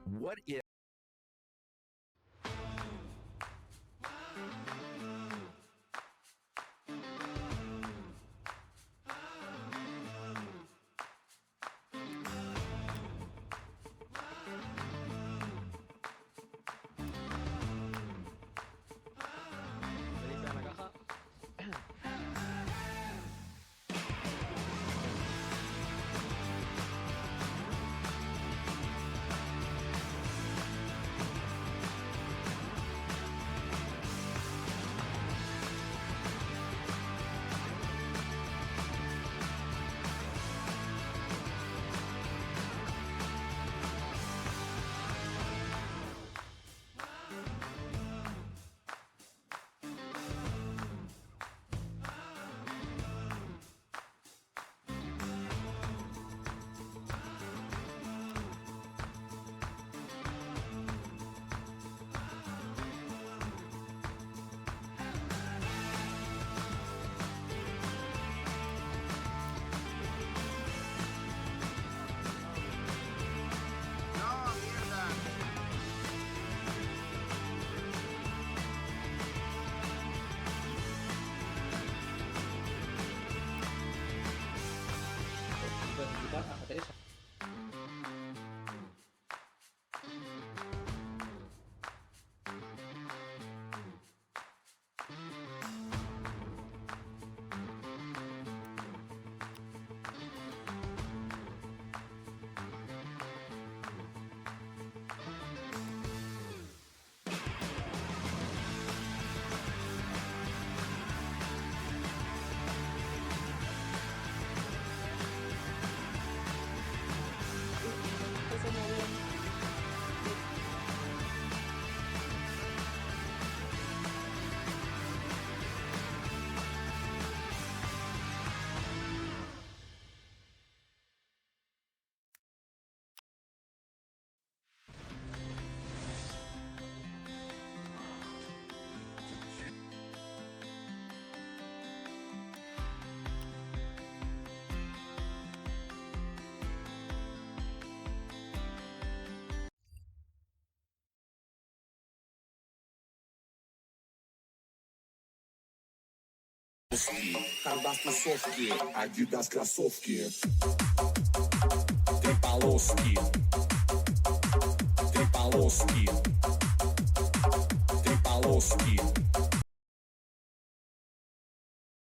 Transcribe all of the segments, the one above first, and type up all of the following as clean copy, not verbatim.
What if... Karbastosovki, Adidas kроссовки, три полоски, три полоски, три полоski.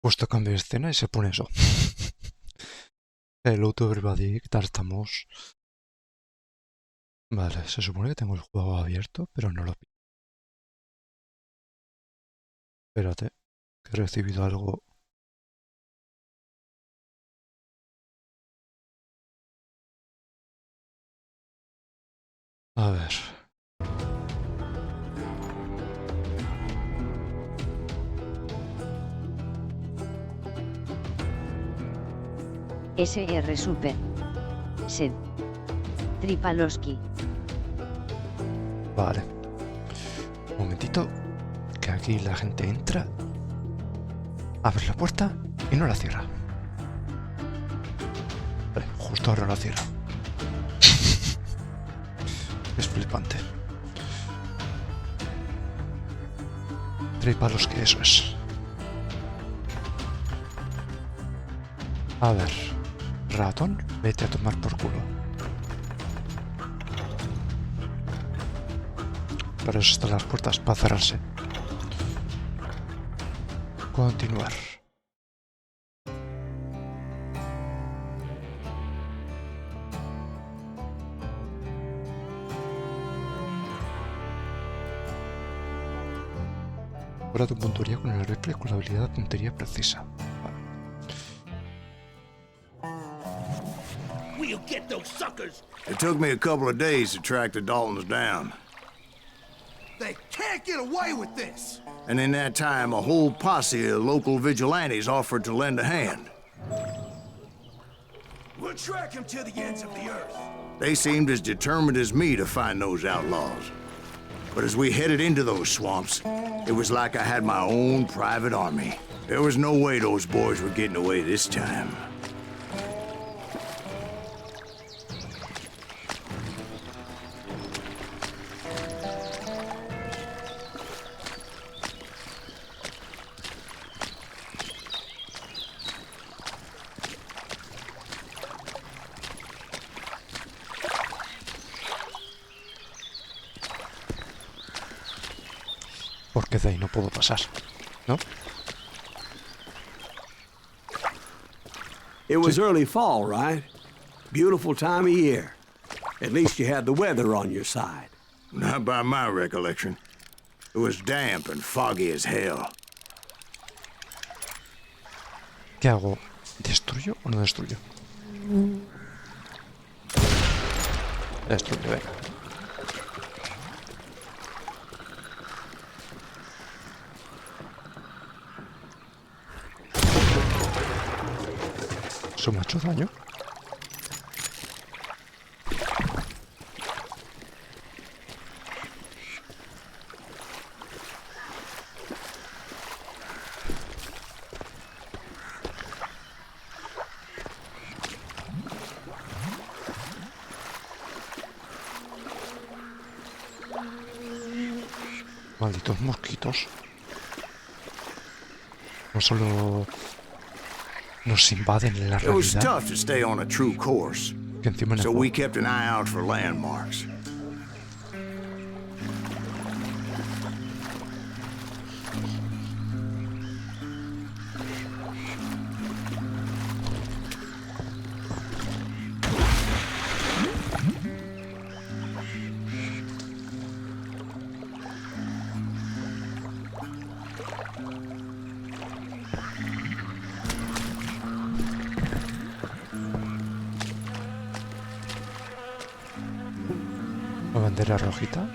Puesto cambio de escena y se pone eso. Hello to everybody, ¿qué tal estamos? Vale, se supone que tengo el juego abierto, pero no lo pillo. Espérate, que he recibido algo. A ver. SR Super. Sed. Tripaloski. Vale. Un momentito, que aquí la gente entra, abre la puerta y no la cierra. Vale, justo ahora la cierra. Es flipante. Tripaloski, eso es. A ver, ratón, vete a tomar por culo. Para eso están las puertas, para cerrarse. Continuar. Ahora tu puntería con el rifle con la habilidad de puntería precisa. Vale. We'll get those suckers! It took me a couple of days to track the Daltons down. They can't get away with this! And in that time, a whole posse of local vigilantes offered to lend a hand. We'll track them to the ends of the earth. They seemed as determined as me to find those outlaws. But as we headed into those swamps, it was like I had my own private army. There was no way those boys were getting away this time. porque de ahí no puedo pasar, ¿no? It was early fall, right? Beautiful time of year. At least you had the weather on your side. Not by my recollection. It was damp and foggy as hell. ¿Qué hago? ¿Destruyo o no destruyo? Destruyo, venga. ¿Eso me ha hecho daño? Malditos mosquitos. No solo nos invaden en la It was realidad, tough to stay on a true course, que encima en el so juego. we kept an eye out for landmarks. La bandera rojita.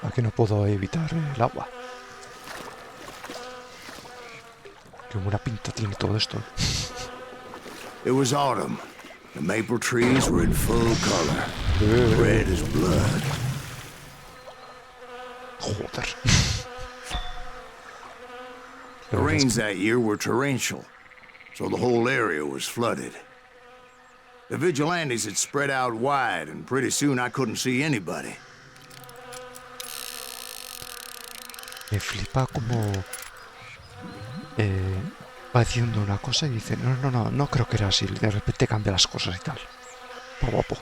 Aquí no puedo evitar el agua. Qué buena pinta tiene todo esto. It was autumn. The maple trees were in full color. Red as blood. Joder. The rains that year were torrential, so the whole area was flooded. The vigilantes had spread out wide, and pretty soon I couldn't see anybody. Me flipa como va diciendo una cosa y dice, no creo que era así. De repente cambia las cosas y tal. Está guapo.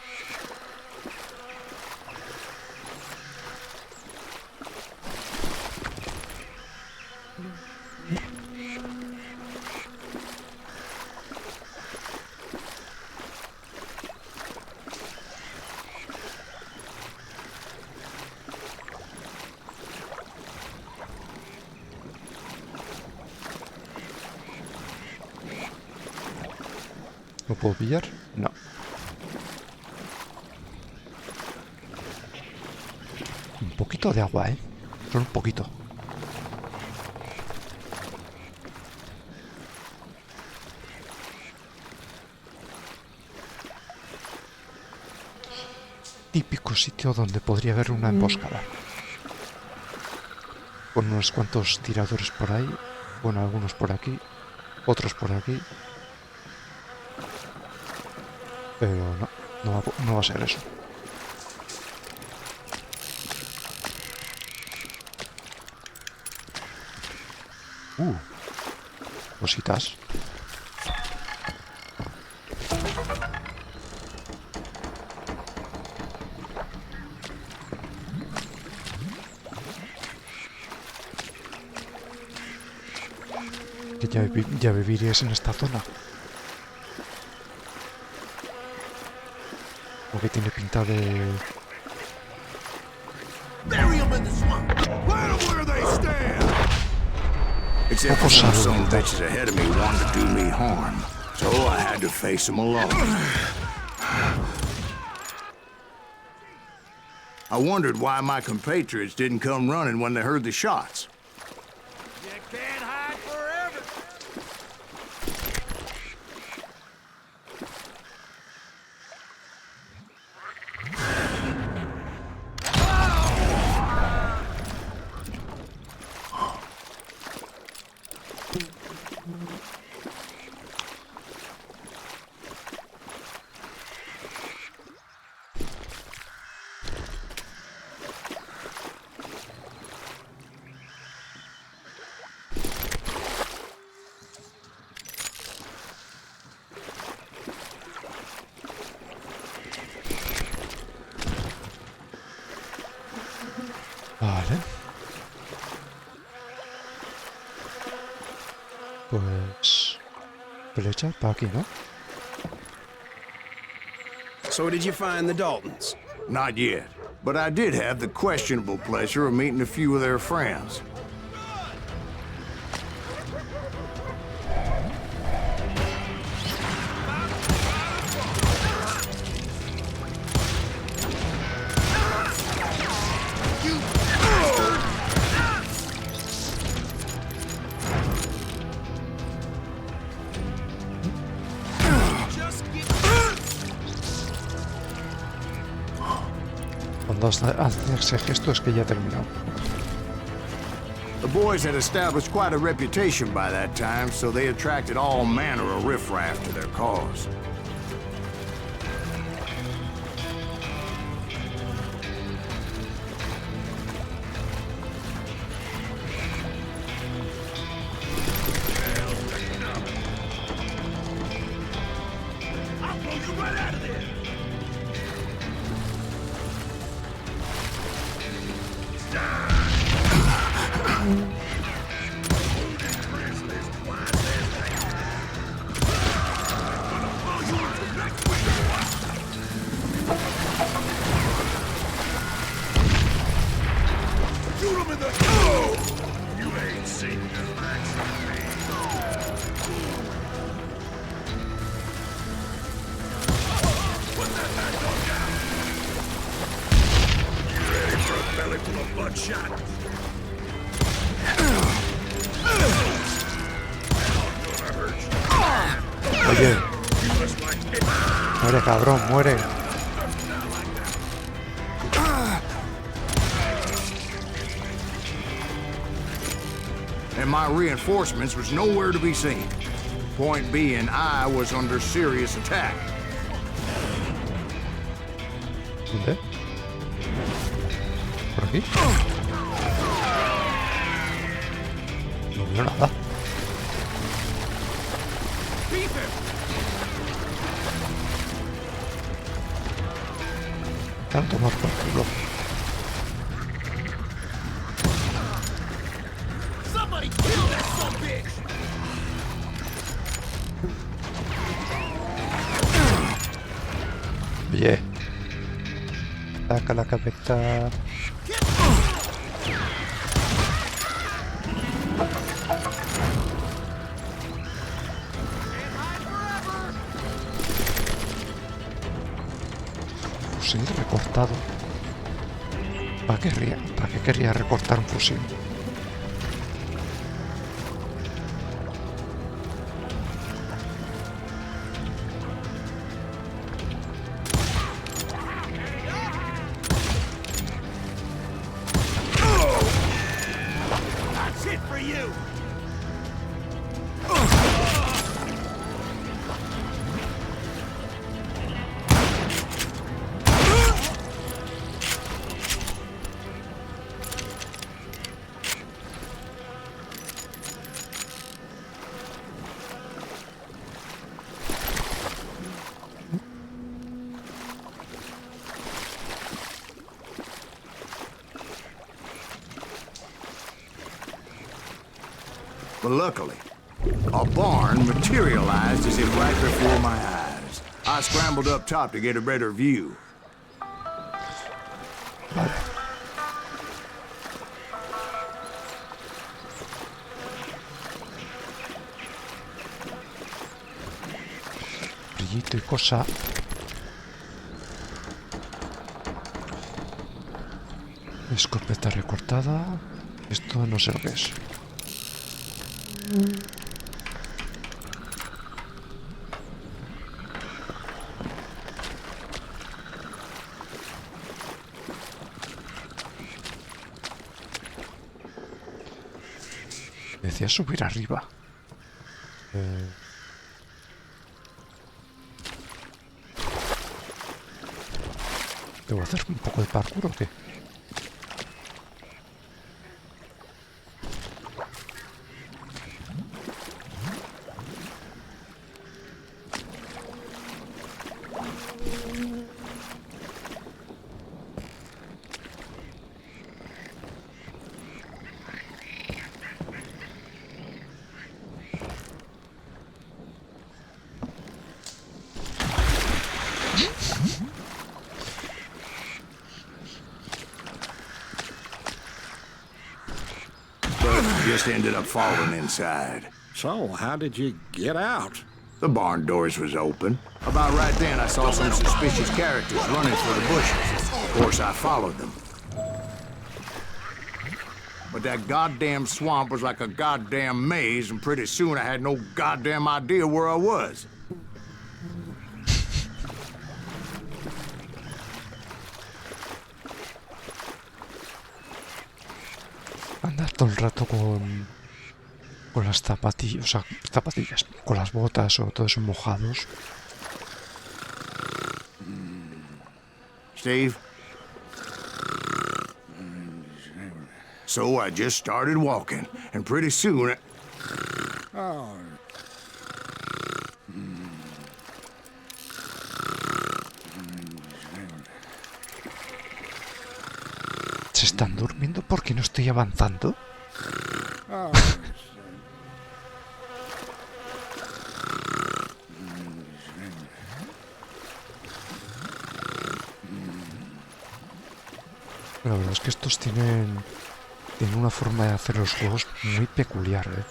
¿Lo puedo pillar? No. Un poquito de agua, ¿eh? Solo un poquito. Típico sitio donde podría haber una emboscada. Con unos cuantos tiradores por ahí. Bueno, algunos por aquí. Otros por aquí. Pero no va a ser eso. Cositas. Que ya vivirías en esta zona. Porque tiene pinta de... Bury 'em in the swamp. Plant 'em where they stand. Except for some bitches ahead of me wanted to do me harm, so I had to face them alone. I wondered why my compatriots didn't come running when they heard the shots. You can't hide forever. Vale. Pues... flecha para aquí, ¿no? So did you find the Daltons? Not yet, but I did have the questionable pleasure of meeting a few of their friends. Cuando hace ese gesto es que ya ha terminado. The boys had established quite a reputation by that time, so they attracted all manner of riffraff to their cause. Oye. Muere, cabrón, muere. And my reinforcements was nowhere to be seen. Point being, I was under serious attack. ¿Dónde? ¿Por aquí? No veo nada. Tanto más por culo. Oye. Saca la cabeza. Fusil recortado. ¿Para qué querría recortar un fusil? But luckily, a barn materialized as if right before my eyes. I scrambled up top to get a better view. Vale. Brillito y cosa. Escopeta recortada. Esto no sé lo que es. Decía subir arriba. ¿Debo hacer un poco de parkour o qué? just ended up falling inside. So, how did you get out? The barn doors was open. About right then, I saw some suspicious characters running for the bushes. Of course, I followed them. But that goddamn swamp was like a goddamn maze, and pretty soon I had no goddamn idea where I was. Andar todo el rato con las zapatillas, o sea, zapatillas, con las botas o todos mojados. Steve? So I just started walking, and pretty soon ¿Se están durmiendo porque no estoy avanzando? La verdad es que estos tienen una forma de hacer los juegos muy peculiar, ¿eh?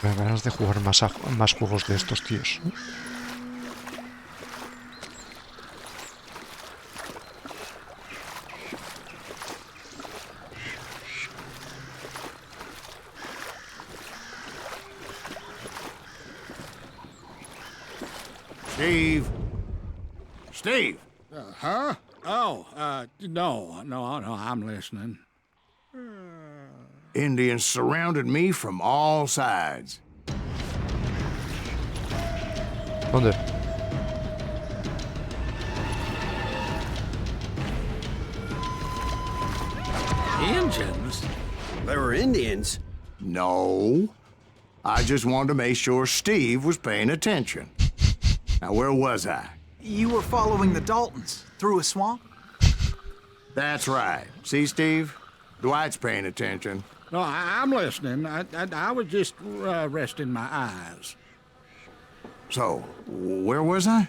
Me dan ganas de jugar más juegos de estos tíos. Steve? Steve! Huh? Oh, no, I'm listening. Indians surrounded me from all sides. ¿Dónde? Indians? There were Indians? No. I just wanted to make sure Steve was paying attention. Now, where was I? You were following the Daltons through a swamp? That's right. See, Steve? Dwight's paying attention. No, I'm listening. I was just resting my eyes. So, where was I?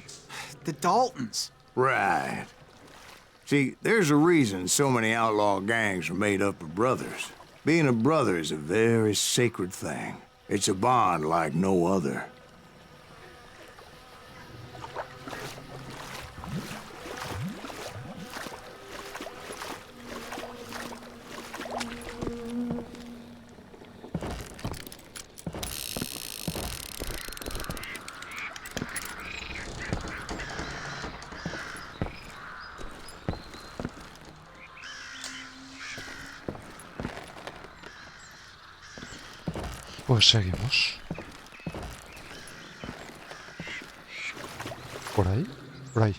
The Daltons. Right. See, there's a reason so many outlaw gangs are made up of brothers. Being a brother is a very sacred thing. It's a bond like no other. Pues seguimos. ¿Por ahí? Por ahí.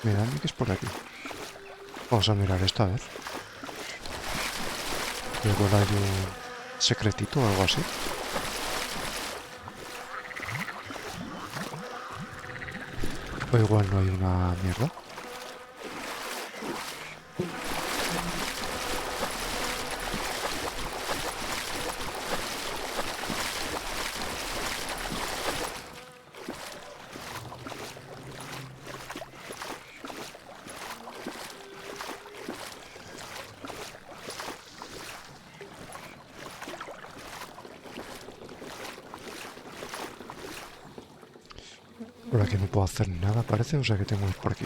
Miradme que es por aquí. Vamos a mirar esto a ver. Igual hay un secretito o algo así. O igual no hay una mierda. Por aquí no puedo hacer nada, parece, o sea que tengo que ir por aquí.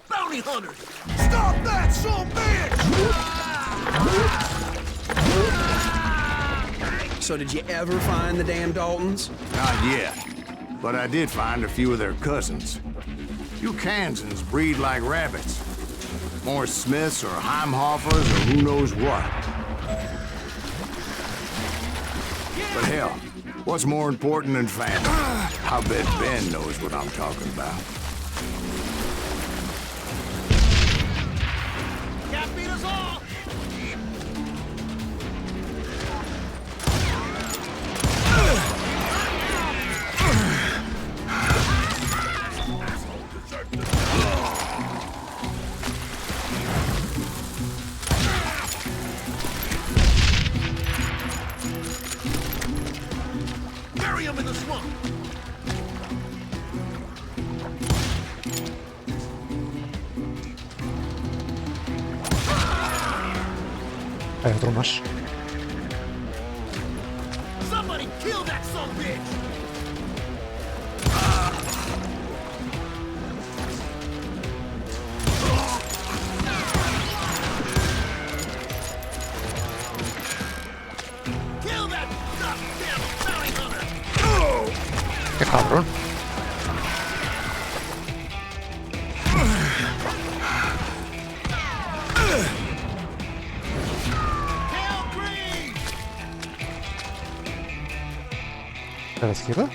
Bounty hunters! Stop that, son bitch! So did you ever find the damn Daltons? Not yet. But I did find a few of their cousins. You Kansans breed like rabbits. More Smiths or Heimhoffers or who knows what. But hell, what's more important than family? I bet Ben knows what I'm talking about. Can't beat us all! Bury him in the swamp! Hay otro más. Somebody kill that son of a bitch! Kill that goddamn bounty hunter! ¡Qué cabrón! ¿A la izquierda?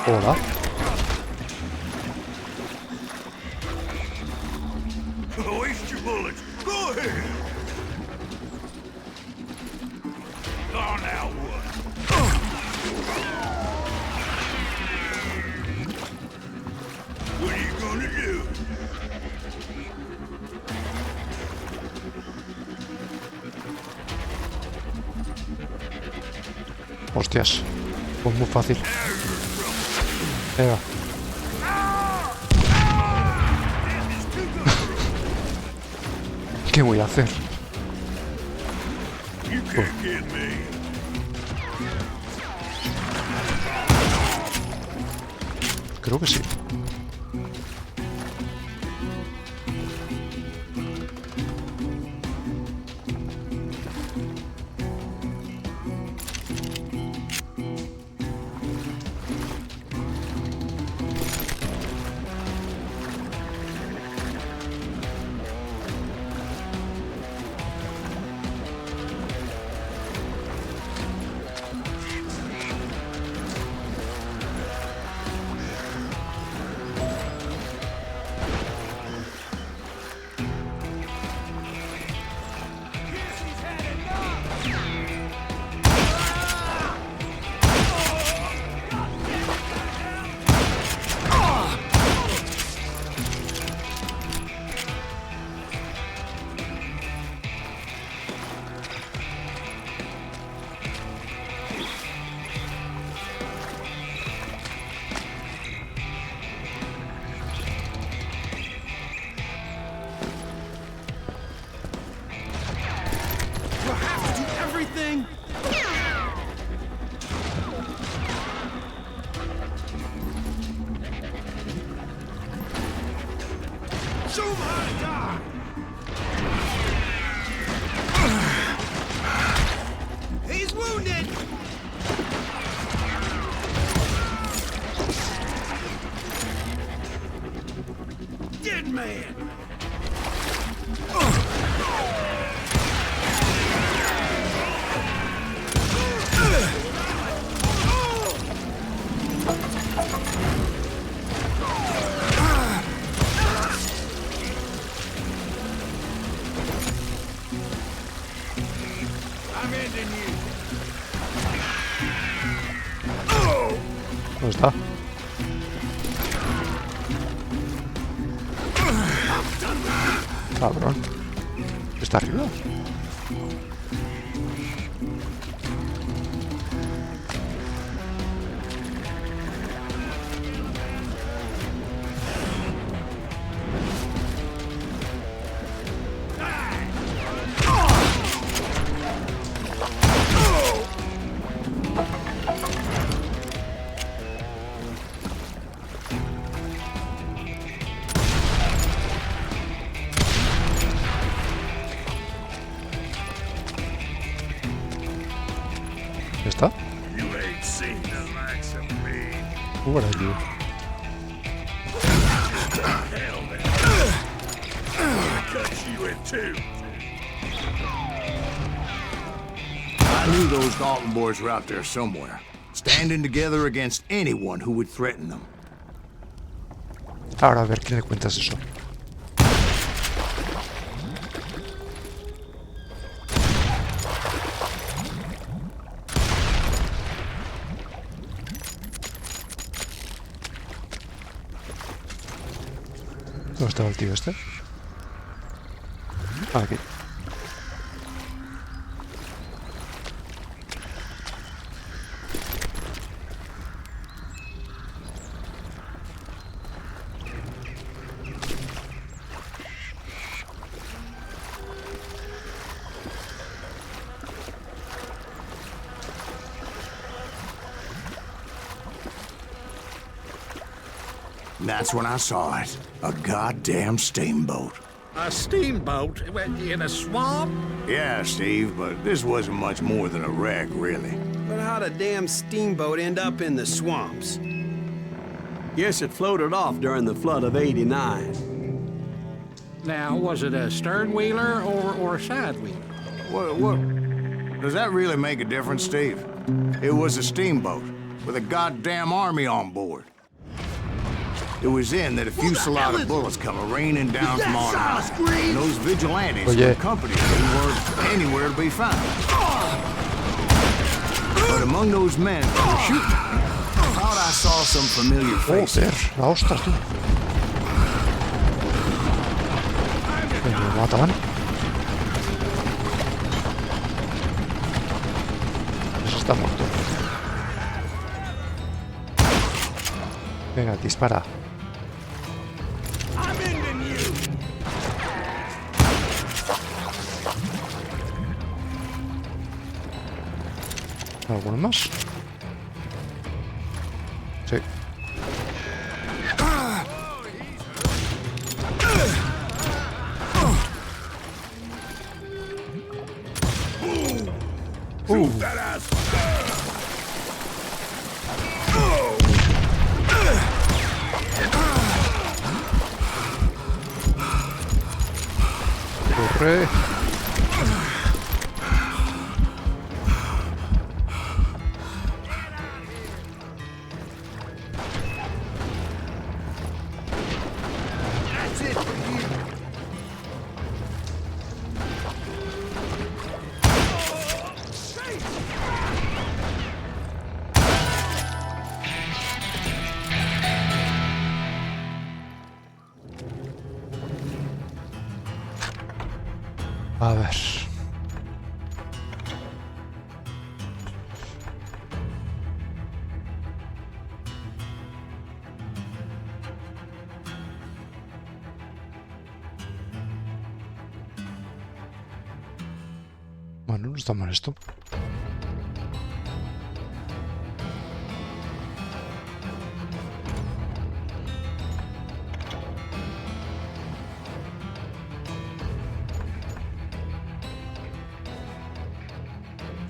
Hola. Waste your bullets. Go ahead. Oh, now what? What are you gonna do? Hostias. Pues muy fácil. Venga. ¿Qué voy a hacer? You can't get me. Creo que sí. Everything? Show him how to die! He's wounded! Dead man! ¿Dónde está? Cabrón. ¿Está arriba? ¿Está? You ain't seen the likes of me. What are you? Hell, man. I cut you in two. I knew those Dalton boys were out there somewhere, standing together against anyone who would threaten them. Ahora a ver quién le cuentas eso. ¿Dónde estaba el tío este? Ah, aquí. And that's when I saw it. A goddamn steamboat. A steamboat in a swamp? Yeah, Steve, but this wasn't much more than a wreck, really. But how'd a damn steamboat end up in the swamps? Guess it floated off during the flood of '89. Now, was it a stern wheeler or a side wheeler? What? Does that really make a difference, Steve? It was a steamboat with a goddamn army on board. It was in that a fusillade of bullets come raining down from on high. And those vigilantes who accompanied them weren't anywhere to be found. But among those men who were shooting, I thought I saw some familiar faces. La ostras, tú. Me mataban. Eso está muerto. Venga, dispara. ¿Alguno más? Sí. Corre. A ver. Bueno, no está mal esto.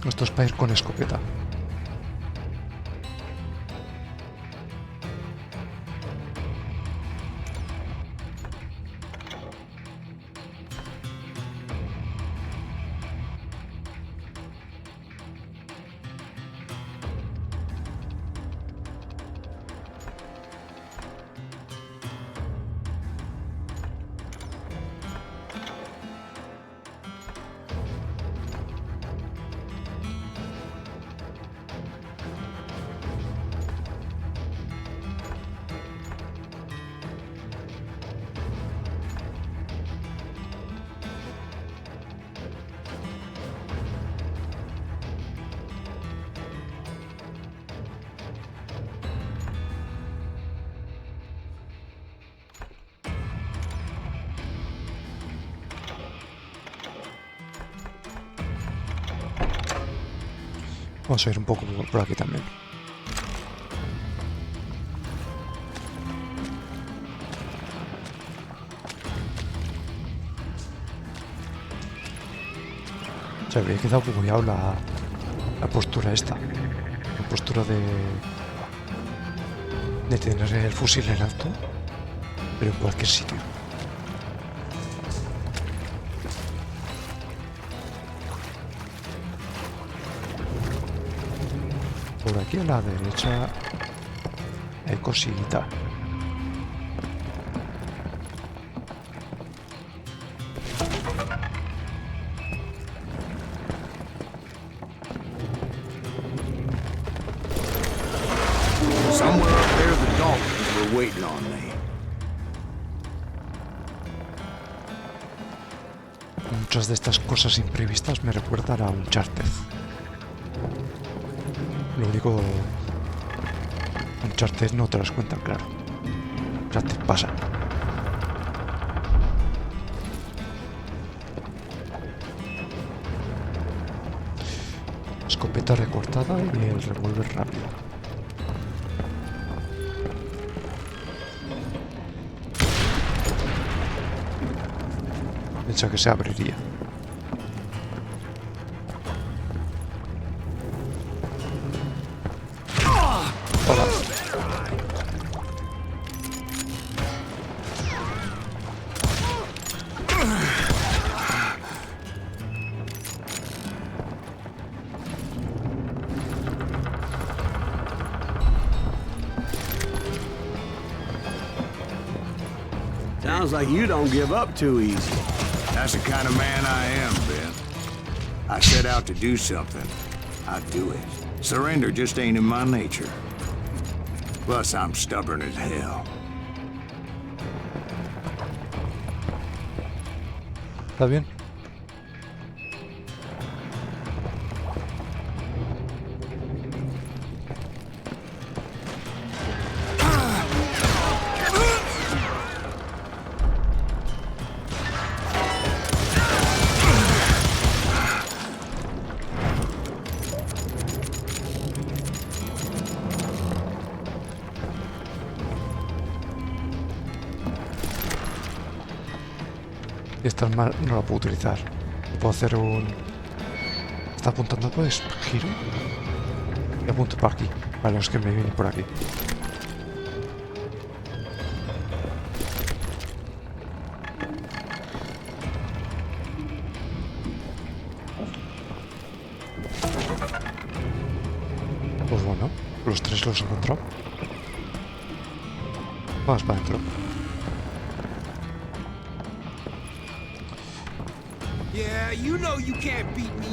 Esto es para ir con escopeta. Vamos a ir un poco por aquí también. Se habría quedado bugueado la postura esta. La postura de tener el fusil en alto, pero en cualquier sitio. Por aquí a la derecha hay cosita. Somewhere up there the dolphins were waiting on me. Muchas de estas cosas imprevistas me recuerdan a Uncharted. Lo único, Uncharted no te las cuentan, claro. Uncharted pasa. Escopeta recortada y el revólver rápido. Pensaba que se abriría. Hola. Sounds like you don't give up too easy. That's the kind of man I am, Ben. I set out to do something. I do it. Surrender just ain't in my nature. Plus, I'm stubborn as hell. ¿Está bien? Esta arma no la puedo utilizar. Puedo hacer un... ¿Está apuntando? Pues giro. Y apunto por aquí. Vale, es que me viene por aquí. Pues bueno, los tres los he encontrado. Vamos para adentro. Yeah, you know you can't beat me.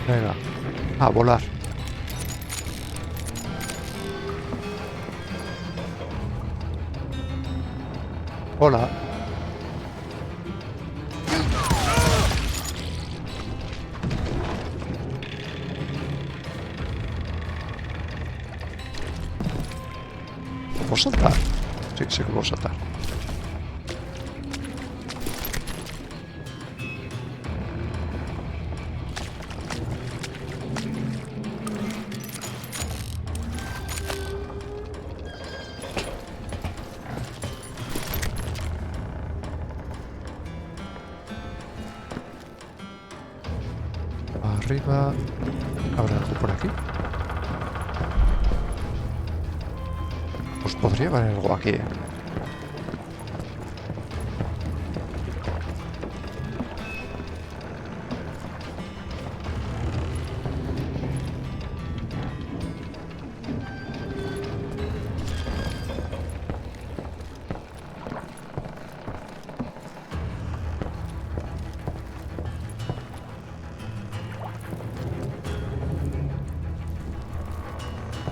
Venga, a volar. Hola. ¿Puedo saltar? Sí, sí que puedo saltar. Arriba. ¿Habrá algo por aquí? Pues podría haber algo aquí.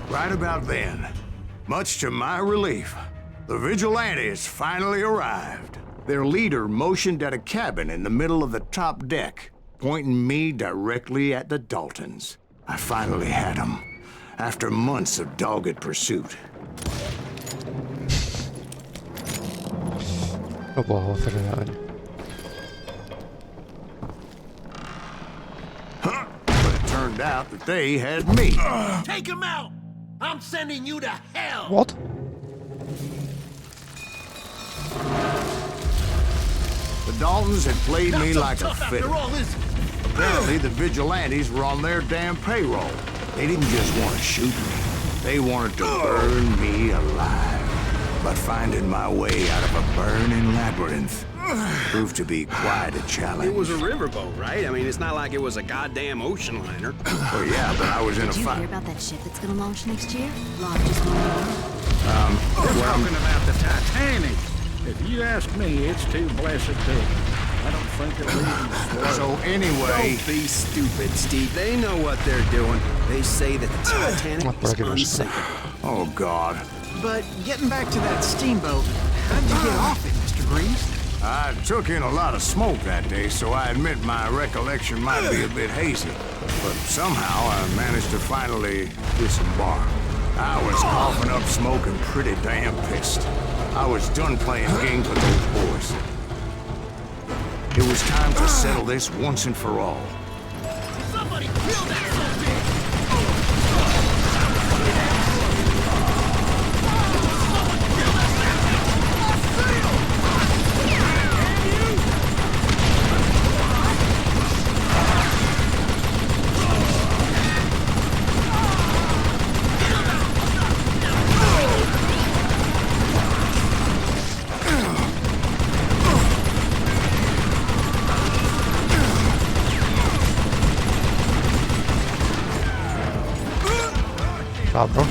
Right about then, much to my relief, the vigilantes finally arrived. Their leader motioned at a cabin in the middle of the top deck, pointing me directly at the Daltons. I finally had them, after months of dogged pursuit. No puedo hacerle daño. But it turned out that they had me. Take him out! I'm sending you to hell! What? The Daltons had played Not me so like a tough fiddle. after all, is it? Apparently, the vigilantes were on their damn payroll. They didn't just want to shoot me. They wanted to burn me alive. But finding my way out of a burning labyrinth proved to be quite a challenge. It was a riverboat, right? I mean, it's not like it was a goddamn ocean liner. Oh, yeah, but I was in a Did you fight. hear about that ship that's gonna launch next year? Lodge just won We're talking about the Titanic. If you ask me, it's too blessed big. I don't think it'll even float. So anyway, Don't be stupid, Steve. They know what they're doing. They say that the Titanic Por is aquí no se unsinkable. oh, God. But getting back to that steamboat, how'd you get off it, Mr. Greaves? I took in a lot of smoke that day, so I admit my recollection might be a bit hazy. But somehow I managed to finally disembark. I was coughing up smoke and pretty damn pissed. I was done playing games with those boys. It was time to settle this once and for all. Somebody kill that son of a bitch! Cabrón.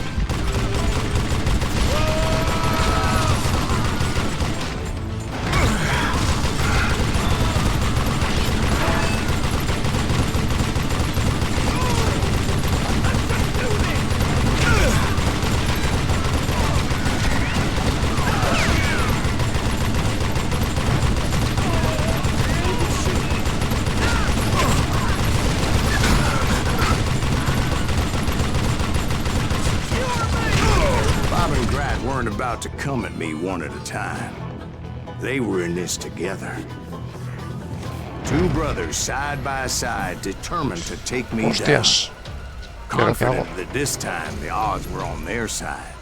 About to come at me one at a time. They were in this together. Two brothers side by side, determined to take me Hostias. down. Confident that this time the odds were on their side.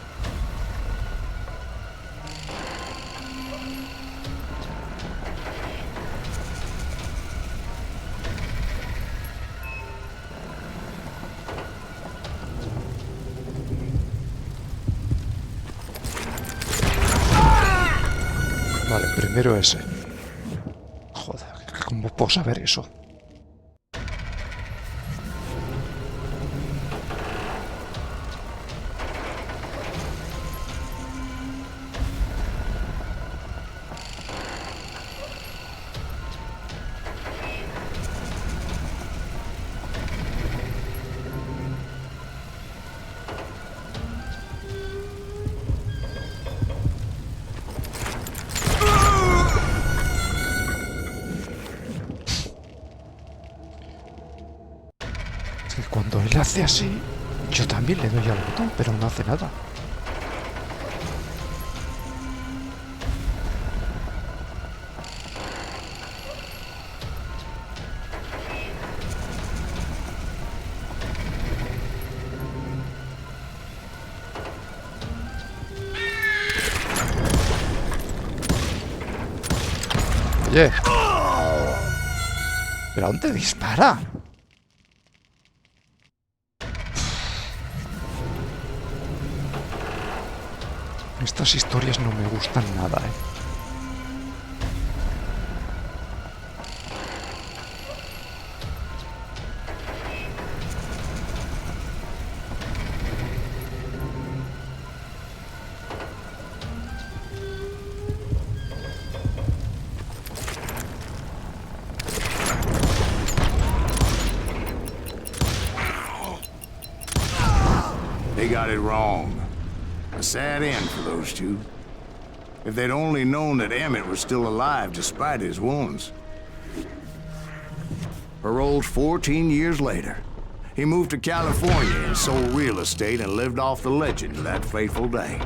Vale, primero ese. Joder, ¿cómo puedo saber eso? Cuando él hace así, yo también le doy al botón, pero no hace nada. Oye. ¿Pero a dónde dispara? Estas historias no me gustan nada, They got it wrong. A sad end for those two. If they'd only known that Emmett was still alive despite his wounds. Paroled 14 years later, he moved to California and sold real estate and lived off the legend of that fateful day.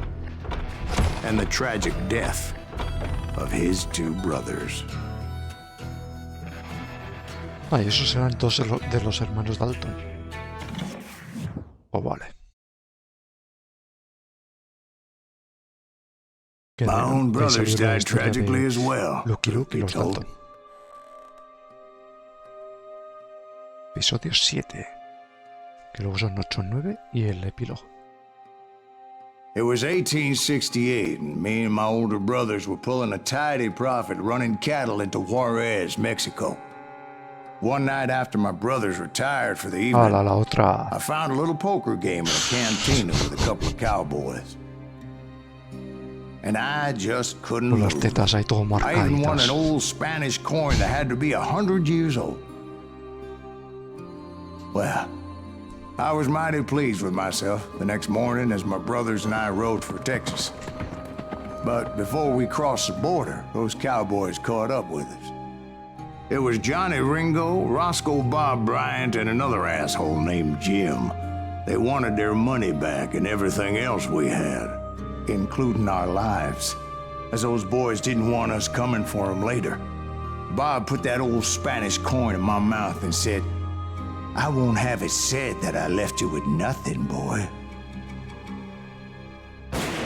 And the tragic death of his two brothers. Ah, y esos eran dos de los hermanos Dalton. Oh, vale. My own brothers died tragically as well. Lucky Luke y los Dalton. Episodio 7. Que luego son 8 o 9 y el epílogo. It was 1868, and me and my older brothers were pulling a tidy profit running cattle into Juarez, Mexico. One night after my brothers retired for the evening, la otra. I found a little poker game in a cantina with a couple of cowboys. And I just couldn't Con lose. las tetas ahí todo I even won marcaditas. an old Spanish coin that had to be 100 years old. Well, I was mighty pleased with myself the next morning as my brothers and I rode for Texas. But before we crossed the border, those cowboys caught up with us. It was Johnny Ringo, Roscoe Bob Bryant, and another asshole named Jim. They wanted their money back and everything else we had, including our lives, as those boys didn't want us coming for them later. Bob put that old Spanish coin in my mouth and said, "I won't have it said that I left you with nothing, boy."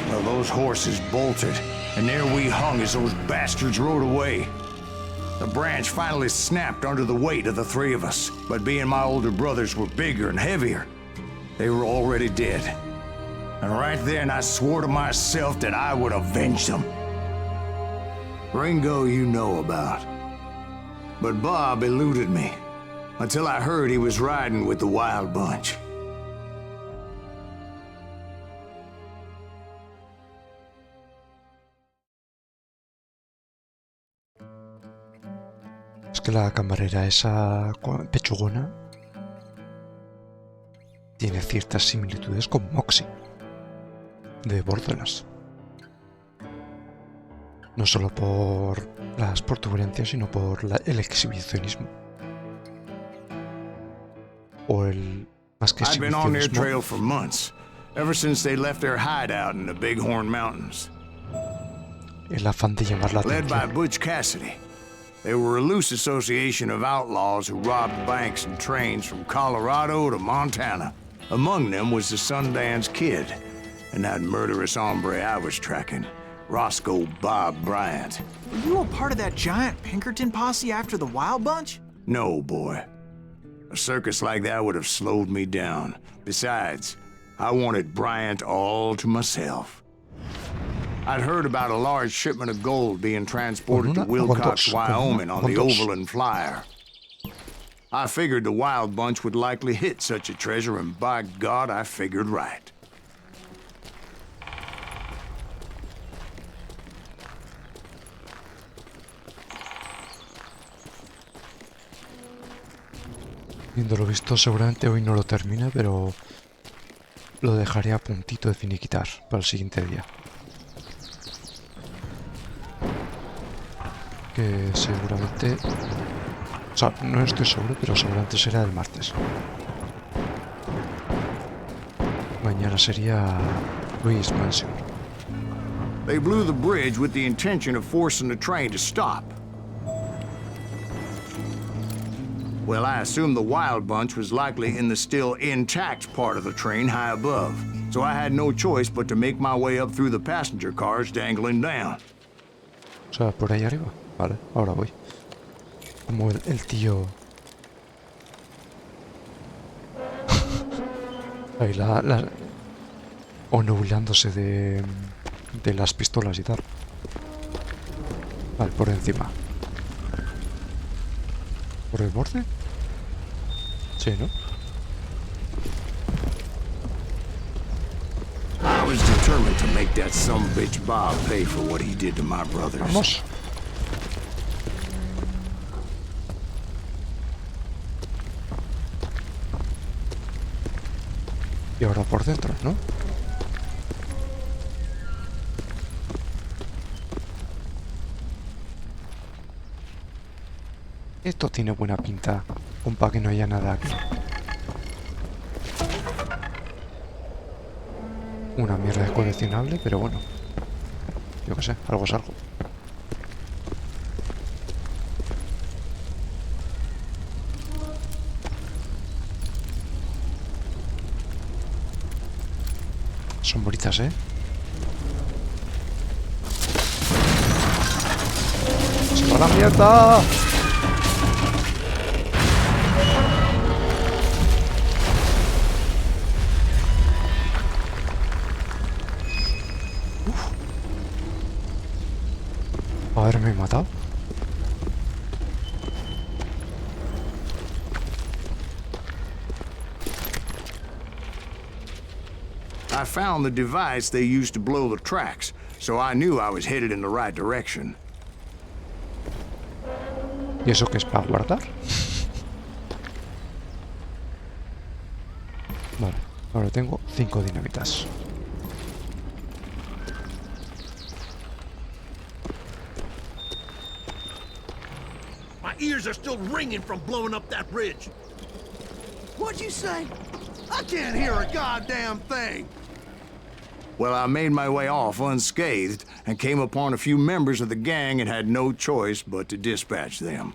Well, those horses bolted, and there we hung as those bastards rode away. The branch finally snapped under the weight of the three of us, but being my older brothers were bigger and heavier, they were already dead. And right then I swore to myself that I would avenge them. Ringo you know about. But Bob eluded me, until I heard he was riding with the Wild Bunch. Es que la camarera esa pechugona tiene ciertas similitudes con Moxie de Borderlands. No solo por las protuberancias, sino por el exhibicionismo. O el más que I've been on their exhibicionismo. trail for months, ever since they left their hideout in the Bighorn Mountains. El afán de llamar la Led by atención. Butch Cassidy. They were a loose association of outlaws who robbed banks and trains from Colorado to Montana. Among them was the Sundance Kid, and that murderous hombre I was tracking, Roscoe Bob Bryant. Were you a part of that giant Pinkerton posse after the Wild Bunch? No, boy. A circus like that would have slowed me down. Besides, I wanted Bryant all to myself. I'd heard about a large shipment of gold being transported to Wilcox, Wyoming on the Overland Flyer. I figured the Wild Bunch would likely hit such a treasure, and by God, I figured right. Viendo lo visto, seguramente hoy no lo termine, pero lo dejaré a puntito de finiquitar para el siguiente día. Que seguramente... O sea, no estoy seguro, pero seguramente será el martes. Mañana sería Luis Mansion. They blew the bridge with the intention of forcing the train to stop. Well, I assumed the Wild Bunch was likely in the still intact part of the train high above, so I had no choice but to make my way up through the passenger cars dangling down. O sea, por ahí arriba. Vale, ahora voy. Como el tío... Ahí onubilándose de las pistolas y tal. Vale, por encima. ¿Por el borde? Sí, ¿no? I was determined to make that sumbitch Bob pay for what he did to my brothers. Vamos. Y ahora por dentro, ¿no? Esto tiene buena pinta, compa, que no haya nada aquí. Una mierda de coleccionable, pero bueno. Yo qué sé, algo es algo. Son bonitas, ¿eh? ¡Se va la mierda! Haberme matado. I found the device they used to blow the tracks, so I knew I was headed in the right direction. ¿Y eso qué es para guardar? Vale, ahora tengo 5 dinamitas. My ears are still ringing from blowing up that bridge. What'd you say? I can't hear a goddamn thing. Well, I made my way off unscathed and came upon a few members of the gang and had no choice but to dispatch them.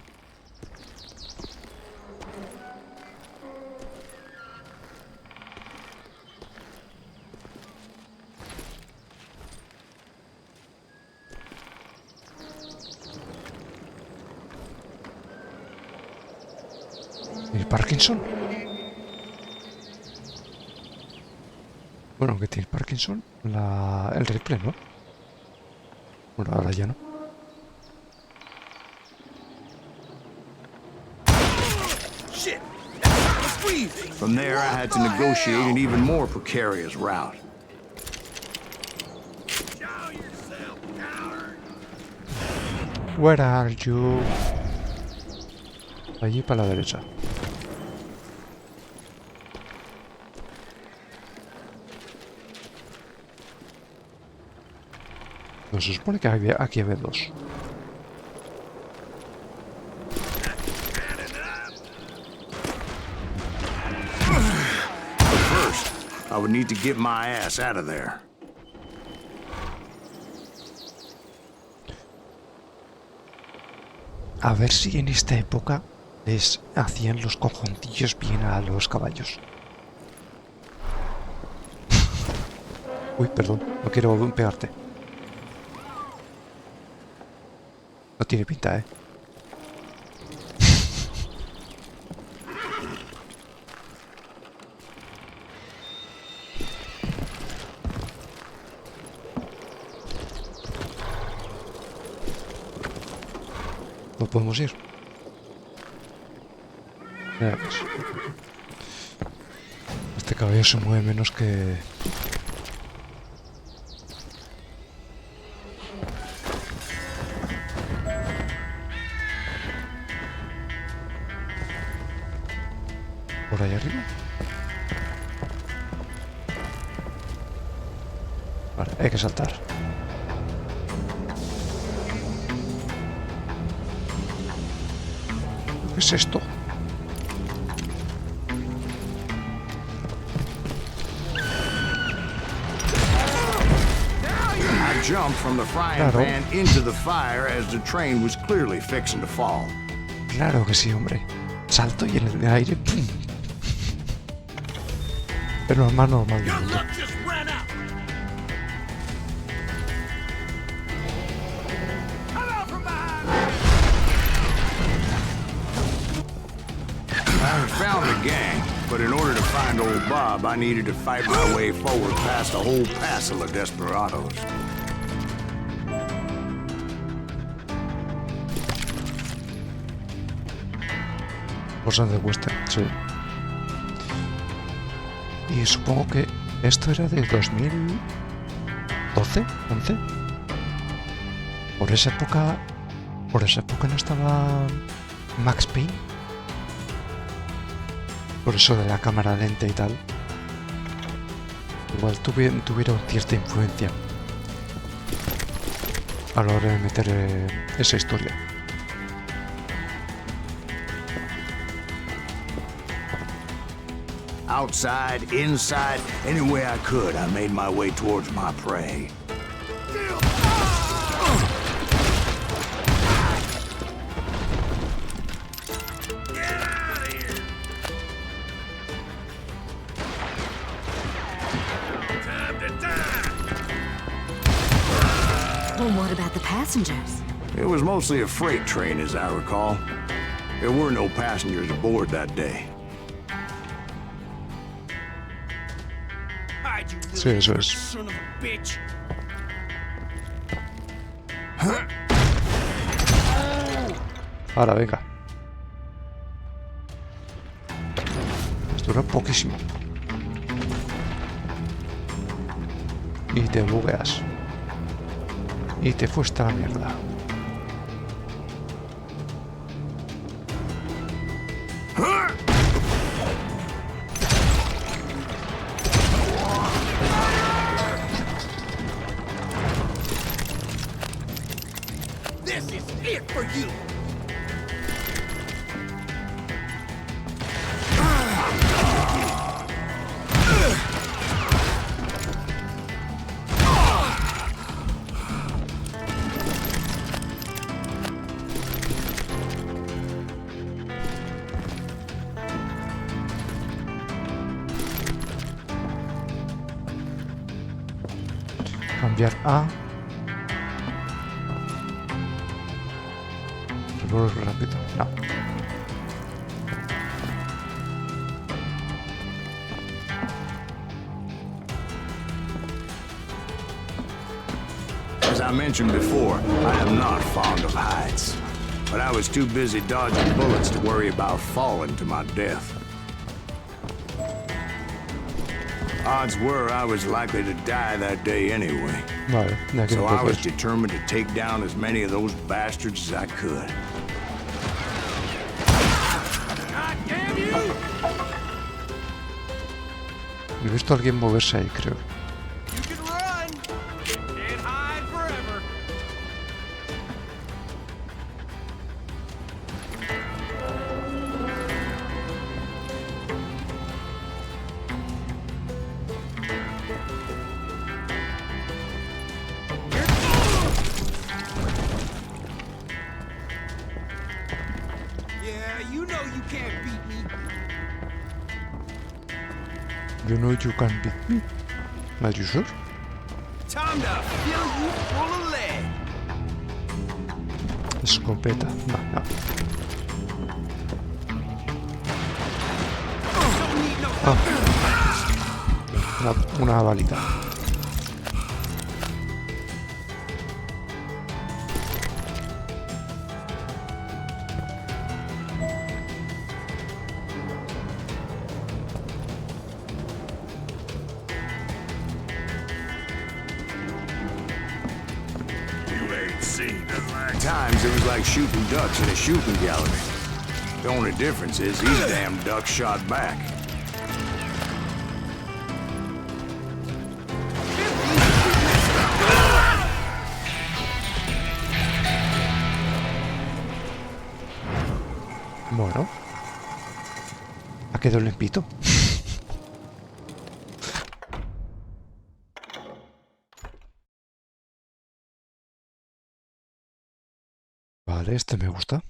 ¿Y Parkinson? Bueno, ¿qué tiene Parkinson? El rifle, ¿no? Bueno, ahora ya no. Shit! Squeeze! From there, I had to negotiate an even more precarious route. Show yourself, coward! Where are you? Allí para la derecha. Pues se supone que aquí había dos. But first, I would need to get my ass out of there. A ver si en esta época les hacían los cojoncillos bien a los caballos. Uy, perdón, no quiero pegarte. No tiene pinta, ¿eh? No podemos ir. Veremos. Este caballo se mueve menos que... por ahí arriba. Vale, hay que saltar. ¿Qué es esto? I jumped from the frying pan into the fire as the train was clearly fixing to fall. Claro que sí, hombre. Salto y en el aire ¡pum! Pero lo más normal del mundo. I found the gang, but in order to find old Bob, I needed to fight my way forward past a whole passel of desperados. Cosas de western, sí. Y supongo que esto era de 2012, 11. Por esa época no estaba Max Payne. Por eso de la cámara lenta y tal. Igual tuvieron cierta influencia a la hora de meter esa historia. Outside, inside, any way I could, I made my way towards my prey. Well, what about the passengers? It was mostly a freight train, as I recall. There were no passengers aboard that day. Sí, eso es. Ahora, venga. Esto dura poquísimo. Y te bugueas. Y te fuiste a la mierda. Cambiar a... Revolver rápido. No. As I mentioned before, I am not fond of heights. But I was too busy dodging bullets to worry about falling to my death. Odds were I was likely to die that day anyway. Vale, so I was determined to take down as many of those bastards as I could. He visto a alguien moverse ahí, creo. You can run. Can't hide forever. Yeah, you know you can't beat me. You know you can beat me. Are you sure? Time to fill you full of lead. Escopeta. No, no. Don't need no Una balita. Times it was like shooting ducks in a shooting gallery. The only difference is these damn ducks shot back. Bueno. Ha quedado limpito. Vale, este me gusta.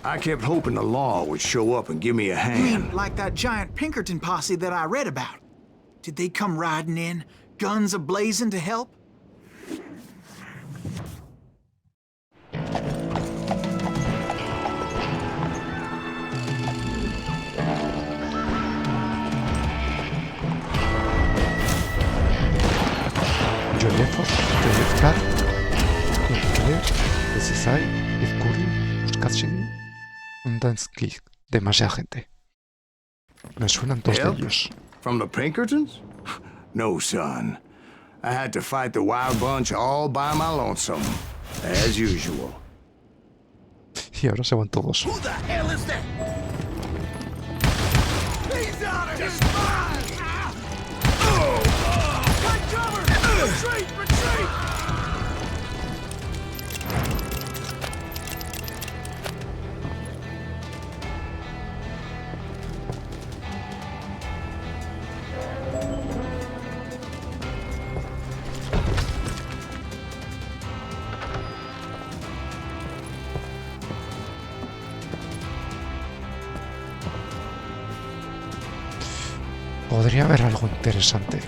I kept hoping the law would show up and give me a You hand. mean like that giant Pinkerton posse that I read about? Did they come riding in, guns a-blazing to help? Jolefos, Telefcar, Claire, SSI, Ezcurri, Uskatshigi, Undansky. Demasiada gente. Me suenan dos de Help? ellos. From the Pinkertons? No, son. I had to fight the wild bunch all by my lonesome, as usual. Y ahora se van todos. Who the hell is that? He's out of his mind! Take cover! Retreat! Retreat! Podría haber algo interesante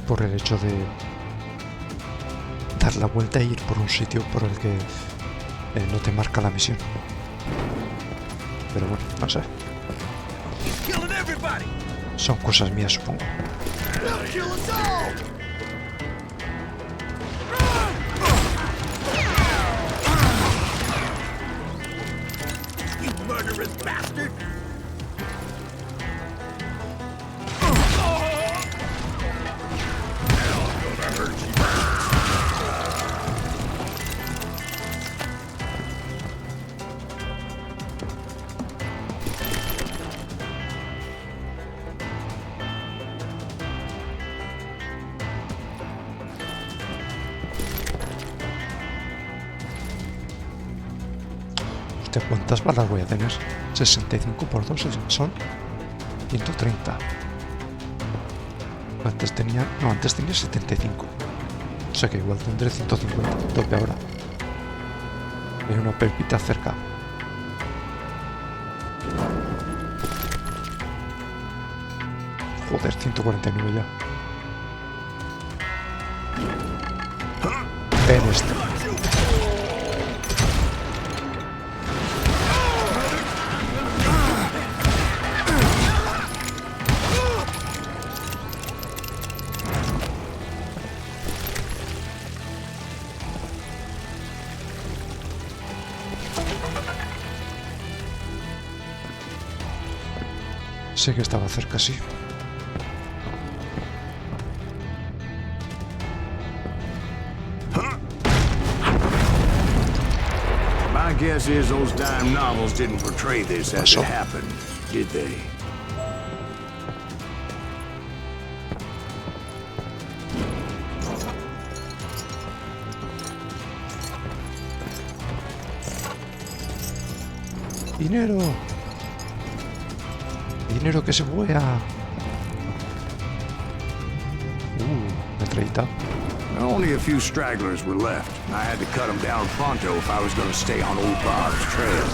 por el hecho de dar la vuelta e ir por un sitio por el que no te marca la misión. Pero bueno, no sé. Killing everybody! Son cosas mías, supongo. They'll kill us all! You murderous bastard! Hostia, ¿cuántas balas voy a tener? 65 por 2 son 130. Antes tenía 75. O sea que igual tendré 150. Tope ahora. Hay una pepita cerca. Joder, 149 ya. Ven esto. Pensé que estaba cerca, sí. My guess is those dime novels didn't portray this as it happened, did they? ¡Dinero! ¡Dinero que se vuela! Metralleta. Only a few stragglers were left. I had to cut them down pronto if I was going to stay on old Bob's trail.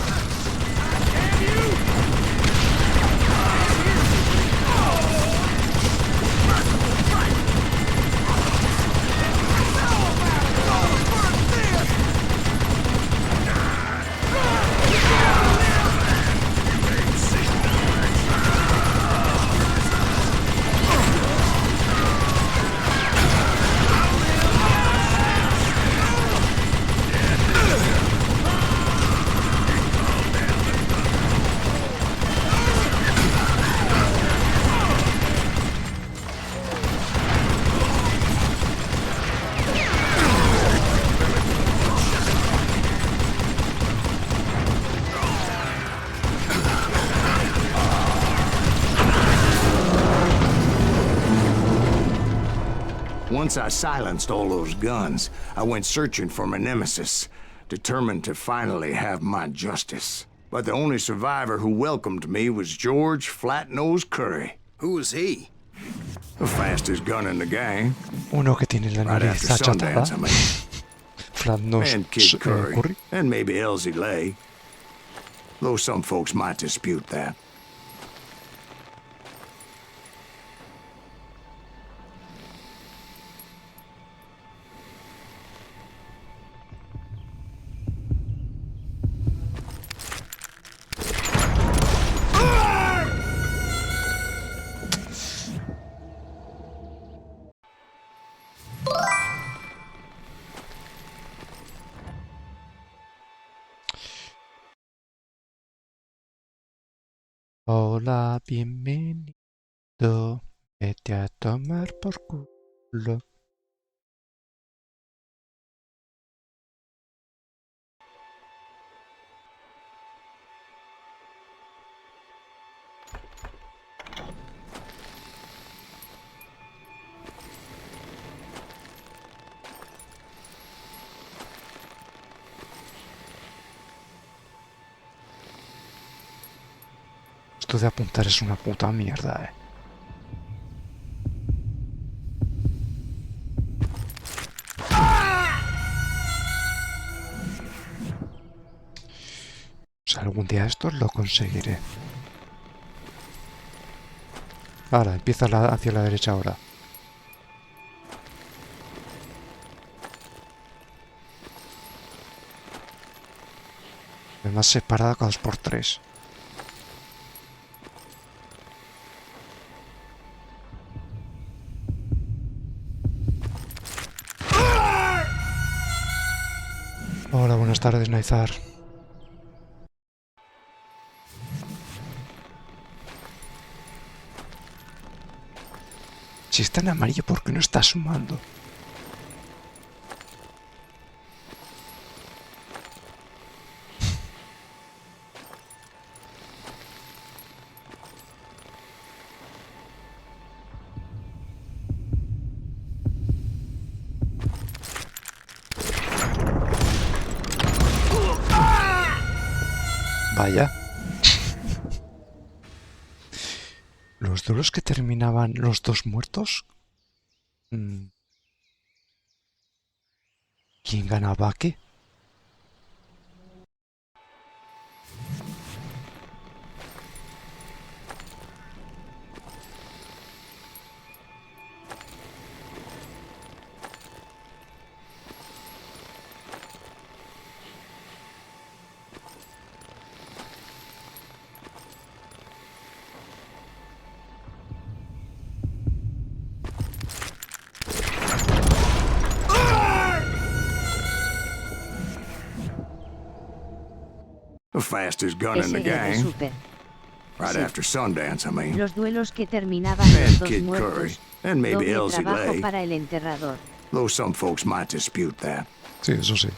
Once I silenced all those guns, I went searching for my nemesis, determined to finally have my justice. But the only survivor who welcomed me was George Flat-Nosed Curry. Who was he? The fastest gun in the gang. Uno que tiene la Right nariz after achatada. Sundance, I mean. Flat-Nosed And Kid Curry. Curry. And maybe Elsie Lay. Though some folks might dispute that. Hola, bienvenido. Vete a tomar por culo. Esto de apuntar es una puta mierda, O sea, algún día esto lo conseguiré. Ahora, empieza hacia la derecha ahora. Además separada cada 2x3. Hola, buenas tardes, Naizar. Si está en amarillo, ¿por qué no está sumando? Vaya. Los duelos que terminaban los dos muertos. ¿Quién ganaba qué? The fastest gun in the SR gang. Super. Right Sí. after Sundance, I mean. Los duelos que terminaban And los dos Kid muertos. Curry, and maybe Doble Elsie trabajo Lay. para el enterrador. Though some folks might dispute that. Sí, eso sí.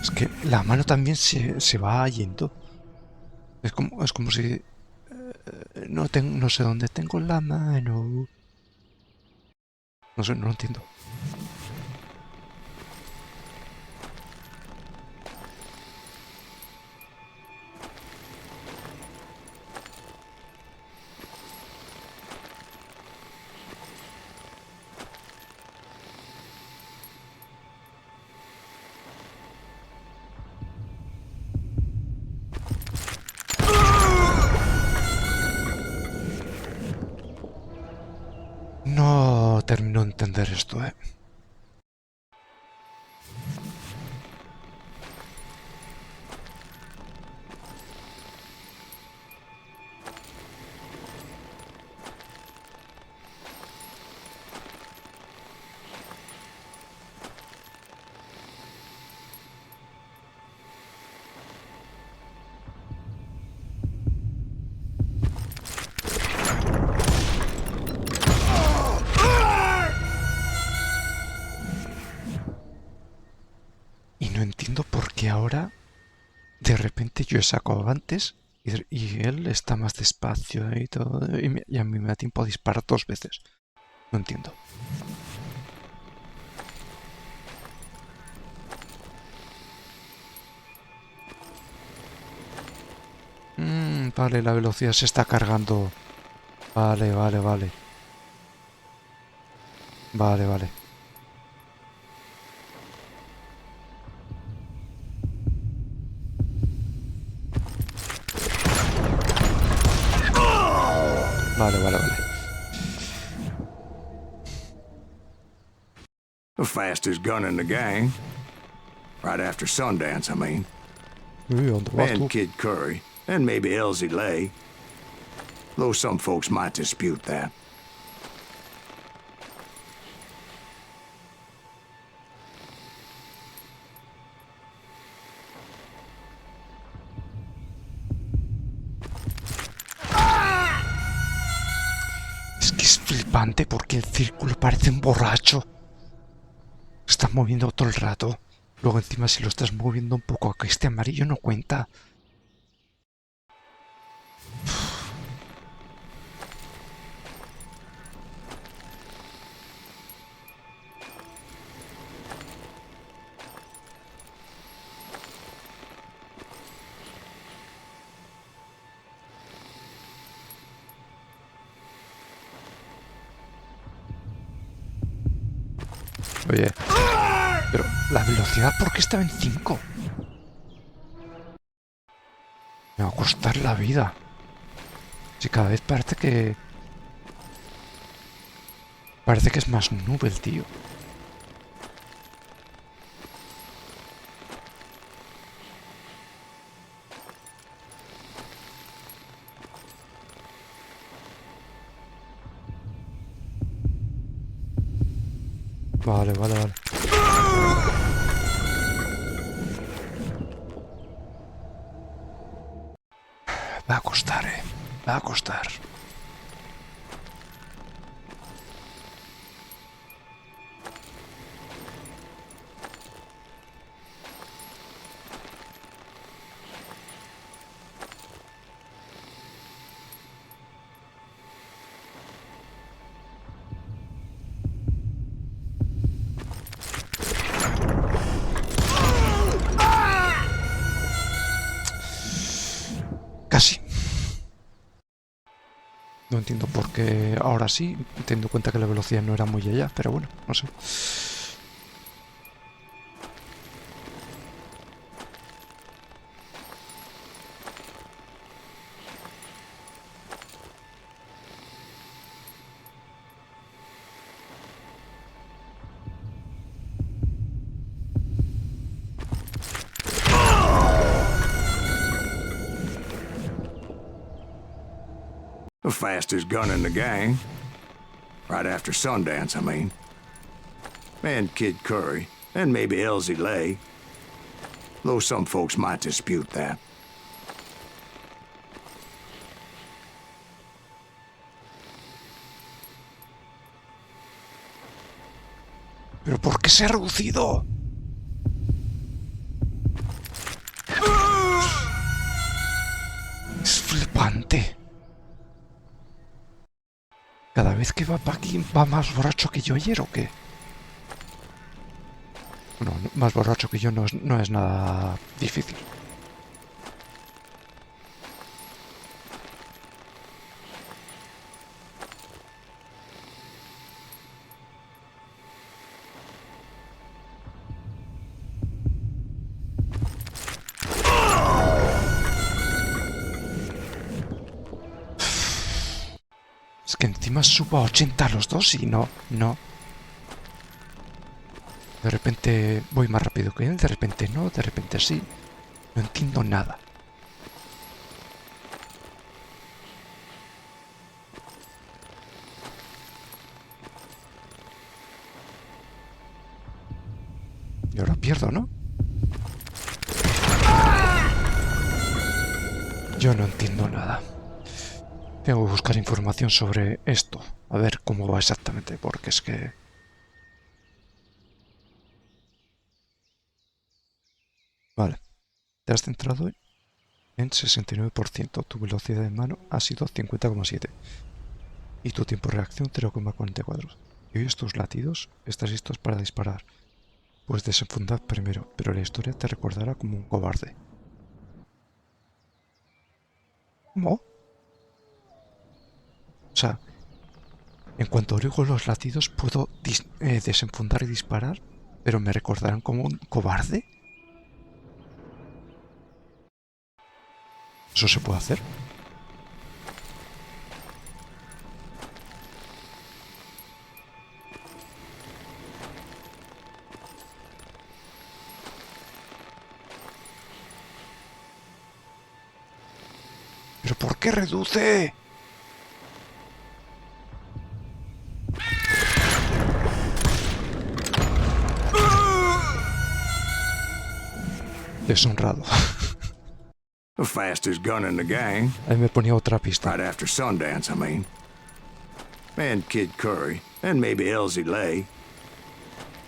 Es que la mano también se va yendo. Es como si no sé dónde tengo la mano. No sé, no lo entiendo. No termino de entender esto, ¿eh? Y no entiendo por qué ahora de repente yo he sacado antes y él está más despacio y todo. Y a mí me da tiempo a disparar 2 veces. No entiendo. Vale, la velocidad se está cargando. Vale. Vale. Vale. The fastest gun in the gang. Right after Sundance, I mean. Uy, ¿dónde vas tú? And Kid Curry, and maybe Elsie Lay. Though some folks might dispute that. Es que es flipante porque el círculo parece un borracho. Está moviendo todo el rato. Luego encima si lo estás moviendo un poco, que este amarillo no cuenta. Oye, pero la velocidad, ¿por qué estaba en 5? Me va a costar la vida. Si cada vez parece que... Parece que es más nube el tío. Vale. Va a costar, va a costar. Casi. No entiendo por qué ahora sí, teniendo en cuenta que la velocidad no era muy allá, pero bueno, no sé. The fastest gun in the gang. Right after Sundance, I mean. And Kid Curry, and maybe Elsie Lay. Though some folks might dispute that. ¿Pero por qué se ha reducido? Es flipante. Cada vez que va para aquí, ¿va más borracho que yo ayer o qué? Bueno, más borracho que yo no es nada difícil. Es que encima subo a 80 los dos y no. De repente voy más rápido que él, de repente no, de repente sí. No entiendo nada. Y ahora pierdo, ¿no? Yo no entiendo nada. Tengo que buscar información sobre esto. A ver cómo va exactamente, porque es que... Vale. Te has centrado en 69%. Tu velocidad de mano ha sido 50,7. Y tu tiempo de reacción 0,44. Y oyes tus latidos. Estás listo para disparar. Puedes desenfundar primero, pero la historia te recordará como un cobarde. ¿Cómo? O sea, en cuanto oigo los latidos puedo desenfundar y disparar, pero me recordarán como un cobarde. ¿Eso se puede hacer? ¿Pero por qué reduce? Deshonrado. The fastest gun in the gang. Ahí me ponía otra pista. Right after Sundance, I mean. And Kid Curry, and maybe Elsie Lay.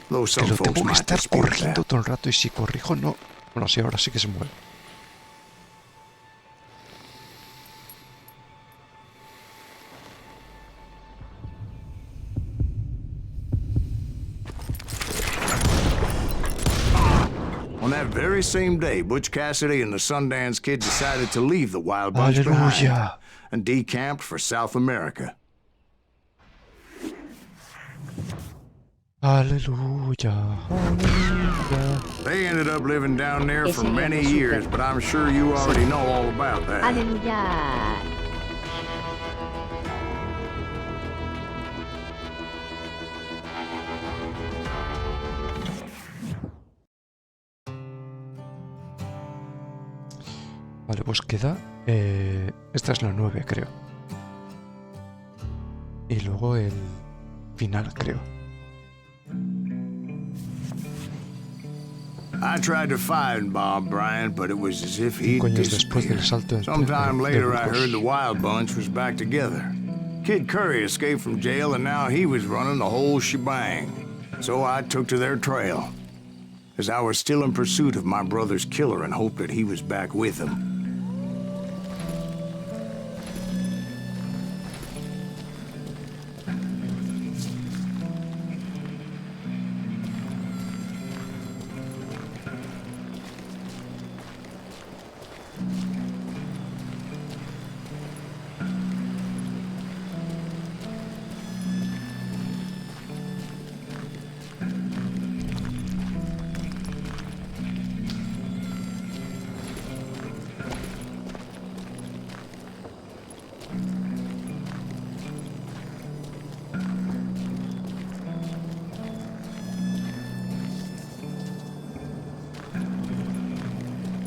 Though Que some lo folks tengo que might estar dispute corrigiendo that. todo el rato y si corrijo no... Bueno, sí, ahora sí que se mueve. On that very same day, Butch Cassidy and the Sundance Kid decided to leave the Wild Bunch behind Aleluya. and decamped for South America. Aleluya. Aleluya. They ended up living down there for Ese many es súper. years, but I'm sure you already know all about that. Aleluya. Vale, pues queda... esta es la 9, creo. Y luego el final, creo. I tried to find Bob Bryant, but it was as if he'd 5 años después del disappeared. salto de Sometime later, I Burgos. heard the Wild Bunch was back together. Kid Curry escaped from jail, and now he was running the whole shebang. So I took to their trail, as I was still in pursuit of my brother's killer and hoped that he was back with him.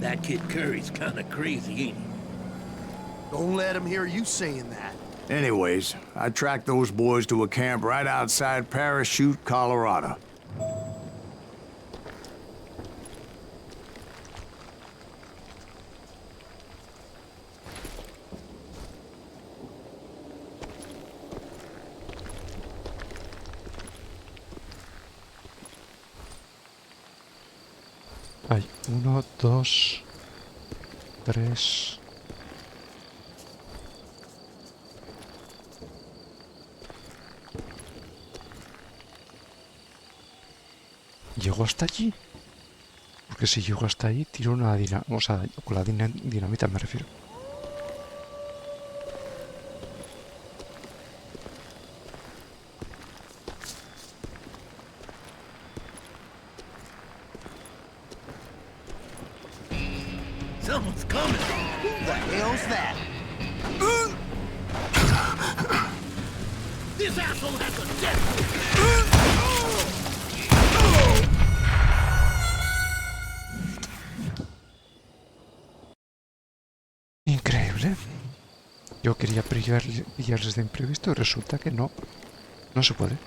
That Kid Curry's kinda crazy, ain't he? Don't let him hear you saying that. Anyways, I tracked those boys to a camp right outside Parachute, Colorado. Hay 1, 2, 3. ¿Llegó hasta allí? Porque si llego hasta allí, tiro una dinamita. O sea, con la dinamita me refiero. Someone's coming. Who the hell's that? This asshole has a death. Increíble. Yo quería pillarles de imprevisto y resulta que no. No se puede.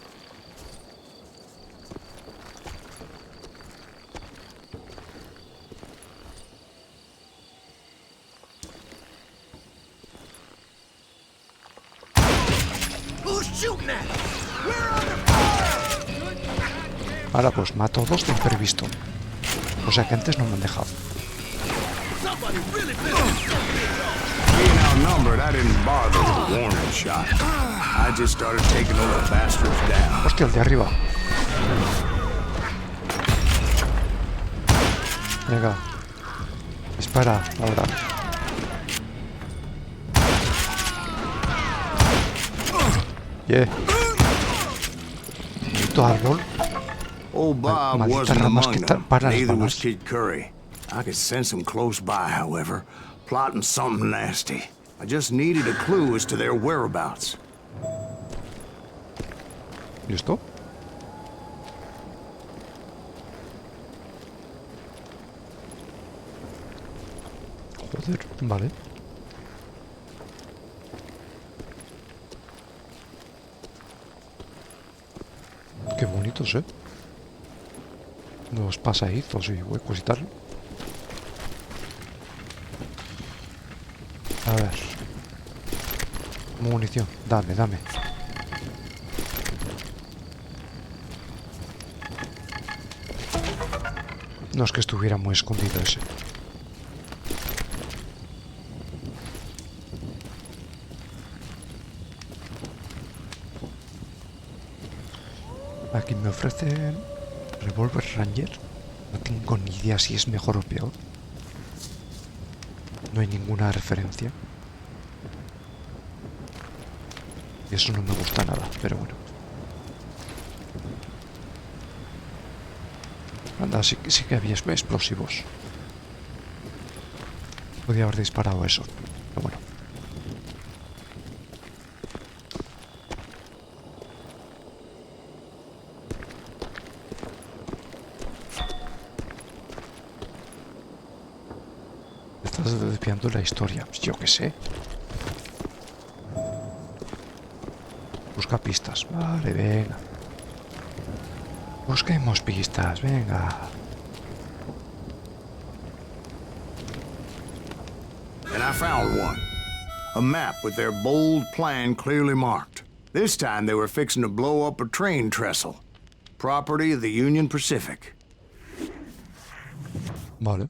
Ahora pues mato 2 de imprevisto. O sea que antes no me han dejado. Being outnumbered, I didn't bother with a warning shot. I just started taking those bastards down. Hostia, el de arriba. Venga. Dispara, ahora. Yeah. Bonito árbol. Old Bob Malditas wasn't ramas among que them. paran las Neither was balas. Kid Curry. I could sense him close by, however, plotting something nasty. I just needed a clue as to their whereabouts. ¿Listo? Joder, vale. Qué bonitos, ¿eh? Los pasadizos y huecos y tal. A ver. Munición. Dame, dame. No es que estuviera muy escondido ese. Aquí me ofrecen revólver Ranger. No tengo ni idea si es mejor o peor. No hay ninguna referencia. Y eso no me gusta nada, pero bueno. Anda, sí que había explosivos. Podía haber disparado eso, pero bueno. Estás desviando la historia, yo qué sé. Busca pistas, vale, venga. Busquemos pistas, venga. And I found one. A map with their bold plan clearly marked. This time they were fixing to blow up a train trestle. Property of the Union Pacific. Vale.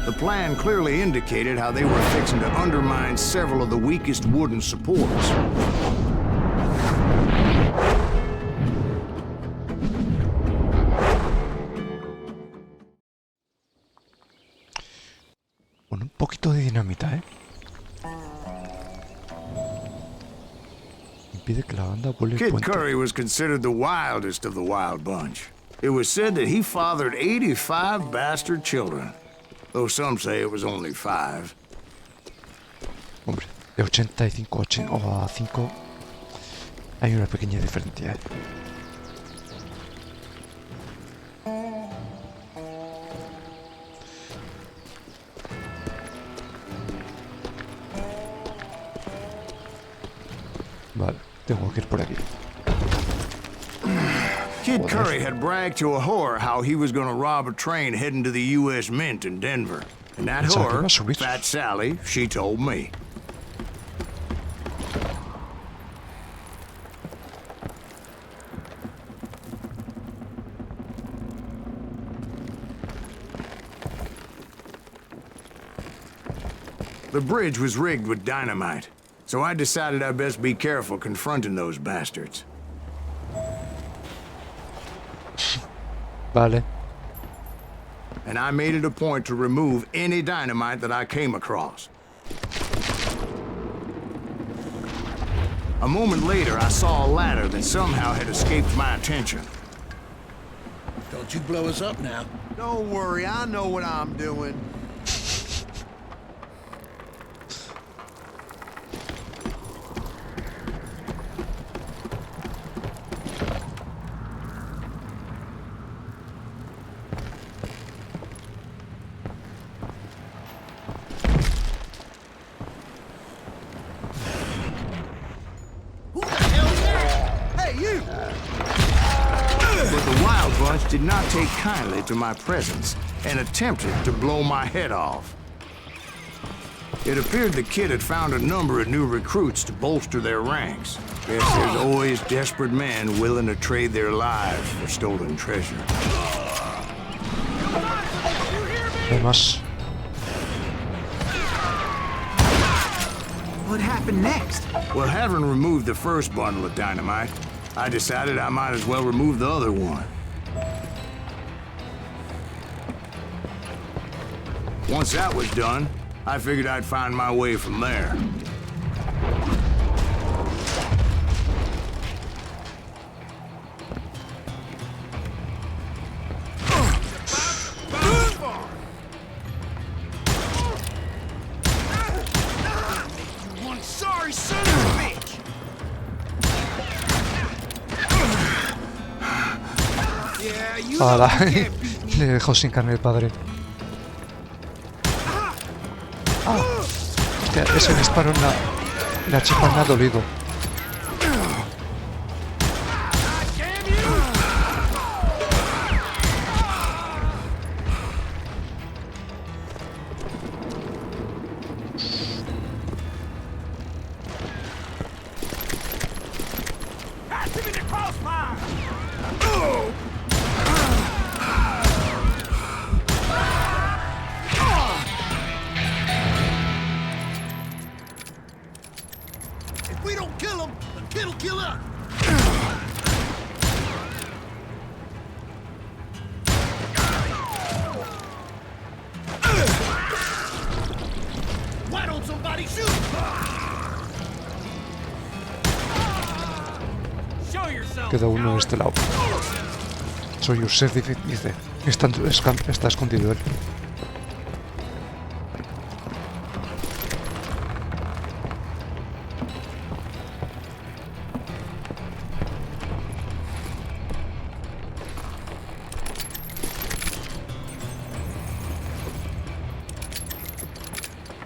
The plan clearly indicated how they were fixing to undermine several of the weakest wooden supports. Bueno, un poquito de dinamita, ¿eh? Impide que la banda vuele el Kid puente. Curry was considered the wildest of the wild bunch. It was said that he fathered 85 bastard children, though some say it was only 5. Hombre, de 85 a 5 hay una pequeña diferencia, ¿eh? Tengo que ir por aquí. Kid Curry had bragged to a whore how he was gonna rob a train heading to the U.S. Mint in Denver. And that whore, Fat Sally, she told me. The bridge was rigged with dynamite, so I decided I'd best be careful confronting those bastards. Vale. And I made it a point to remove any dynamite that I came across. A moment later, I saw a ladder that somehow had escaped my attention. Don't you blow us up now. Don't worry, I know what I'm doing. Did not take kindly to my presence and attempted to blow my head off. It appeared the kid had found a number of new recruits to bolster their ranks. Guess there's always desperate men willing to trade their lives for stolen treasure. Además. What happened next? Well, having removed the first bundle of dynamite, I decided I might as well remove the other one. Once that was done, I figured I'd find my way from there. One sorry son of a bitch! Yeah, you Hola. Le dejo sin carne el padre. Hostia, ese disparo en la chica me ha dolido. Queda uno de este lado. Soy Joseph, dice. Está escondido él.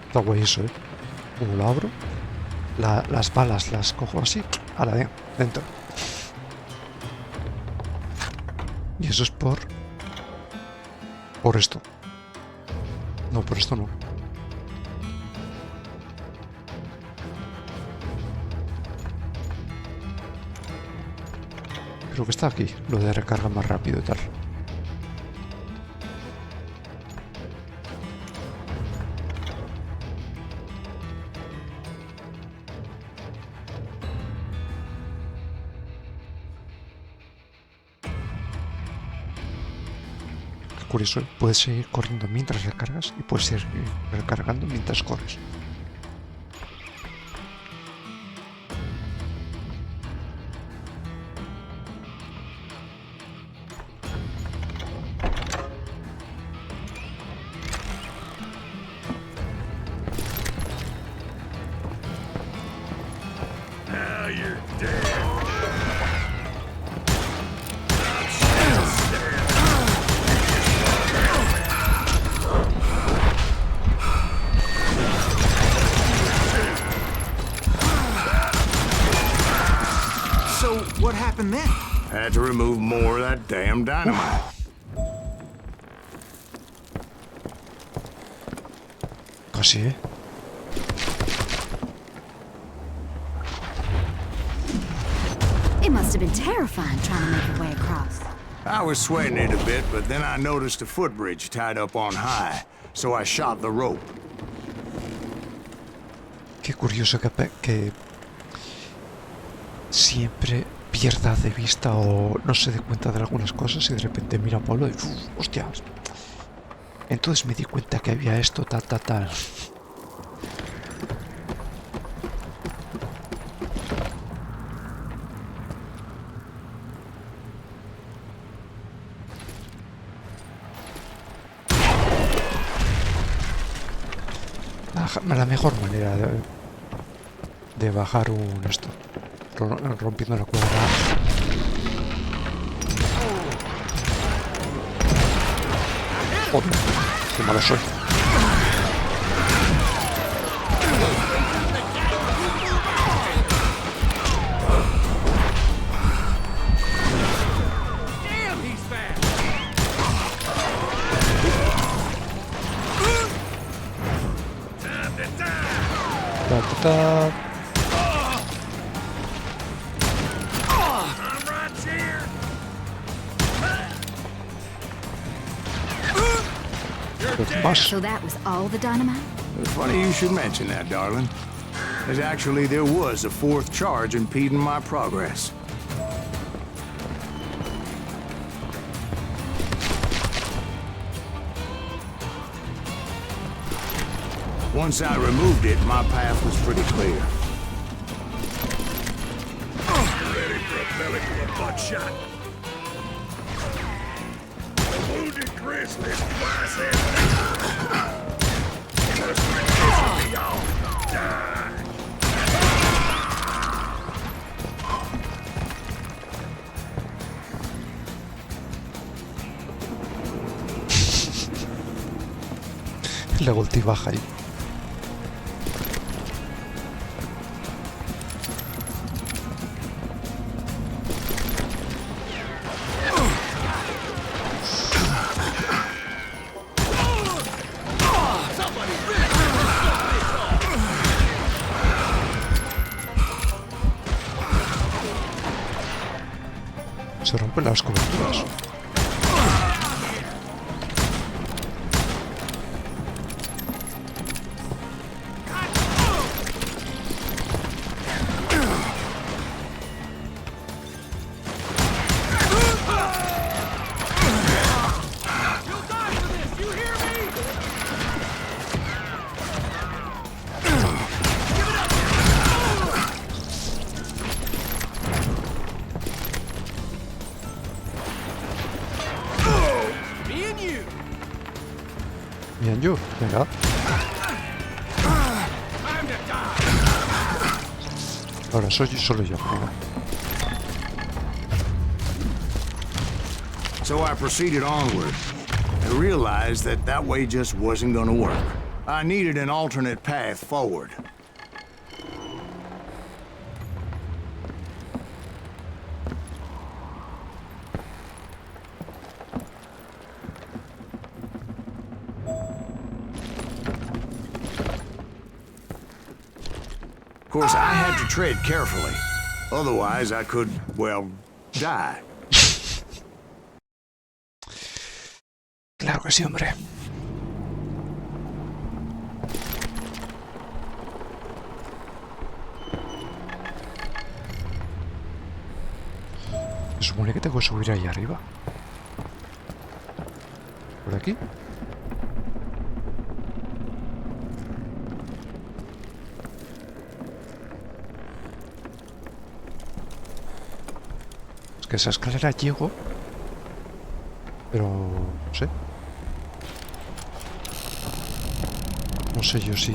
Está guay eso, ¿eh? Como lo abro, las balas las cojo así, a la dentro. Y eso es por esto. No, por esto no. Creo que está aquí, lo de recarga más rápido y tal. Curioso, puedes seguir corriendo mientras recargas y puedes seguir recargando mientras corres. damn dynamite. Casi, ¿eh? It must have been terrifying trying to make your way across. I was sweating it a bit, but then I noticed a footbridge tied up on high, so I shot the rope. Qué curioso que siempre pierda de vista o no se dé cuenta de algunas cosas y de repente mira a Pablo y hostias. Entonces me di cuenta que había esto, tal. La mejor manera de bajar un esto, rompiendo la cuerda. Joder, qué malo soy. So that was all the dynamite? It's funny you should mention that, darling. There was a fourth charge impeding my progress. Once I removed it, my path was pretty clear. Ready for a belly to a buckshot? A wounded grizzly twice as just pissing me off. Die. La ulti baja ahí. Se rompen las coberturas. Bien, yo, venga. Ahora soy solo yo, venga. So I proceeded onward. I realized that way just wasn't gonna work. I needed an alternate path forward. Of course, I had to tread carefully. Otherwise, I could, well, die. Claro que sí, hombre. Se supone que tengo que subir ahí arriba. ¿Por aquí? Es que esa escalera llego, pero no sé. No sé yo si...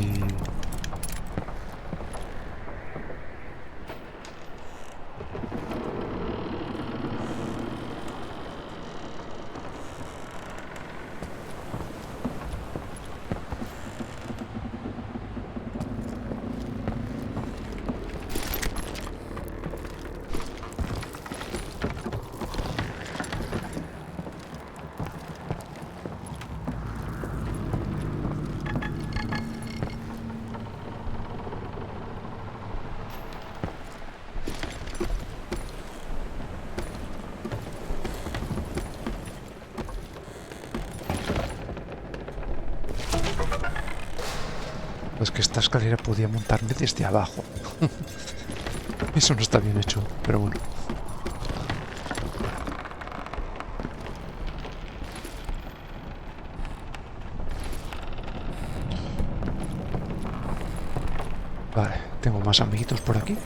Pues que esta escalera podía montarme desde abajo. Eso no está bien hecho, pero bueno. Vale, tengo más amiguitos por aquí.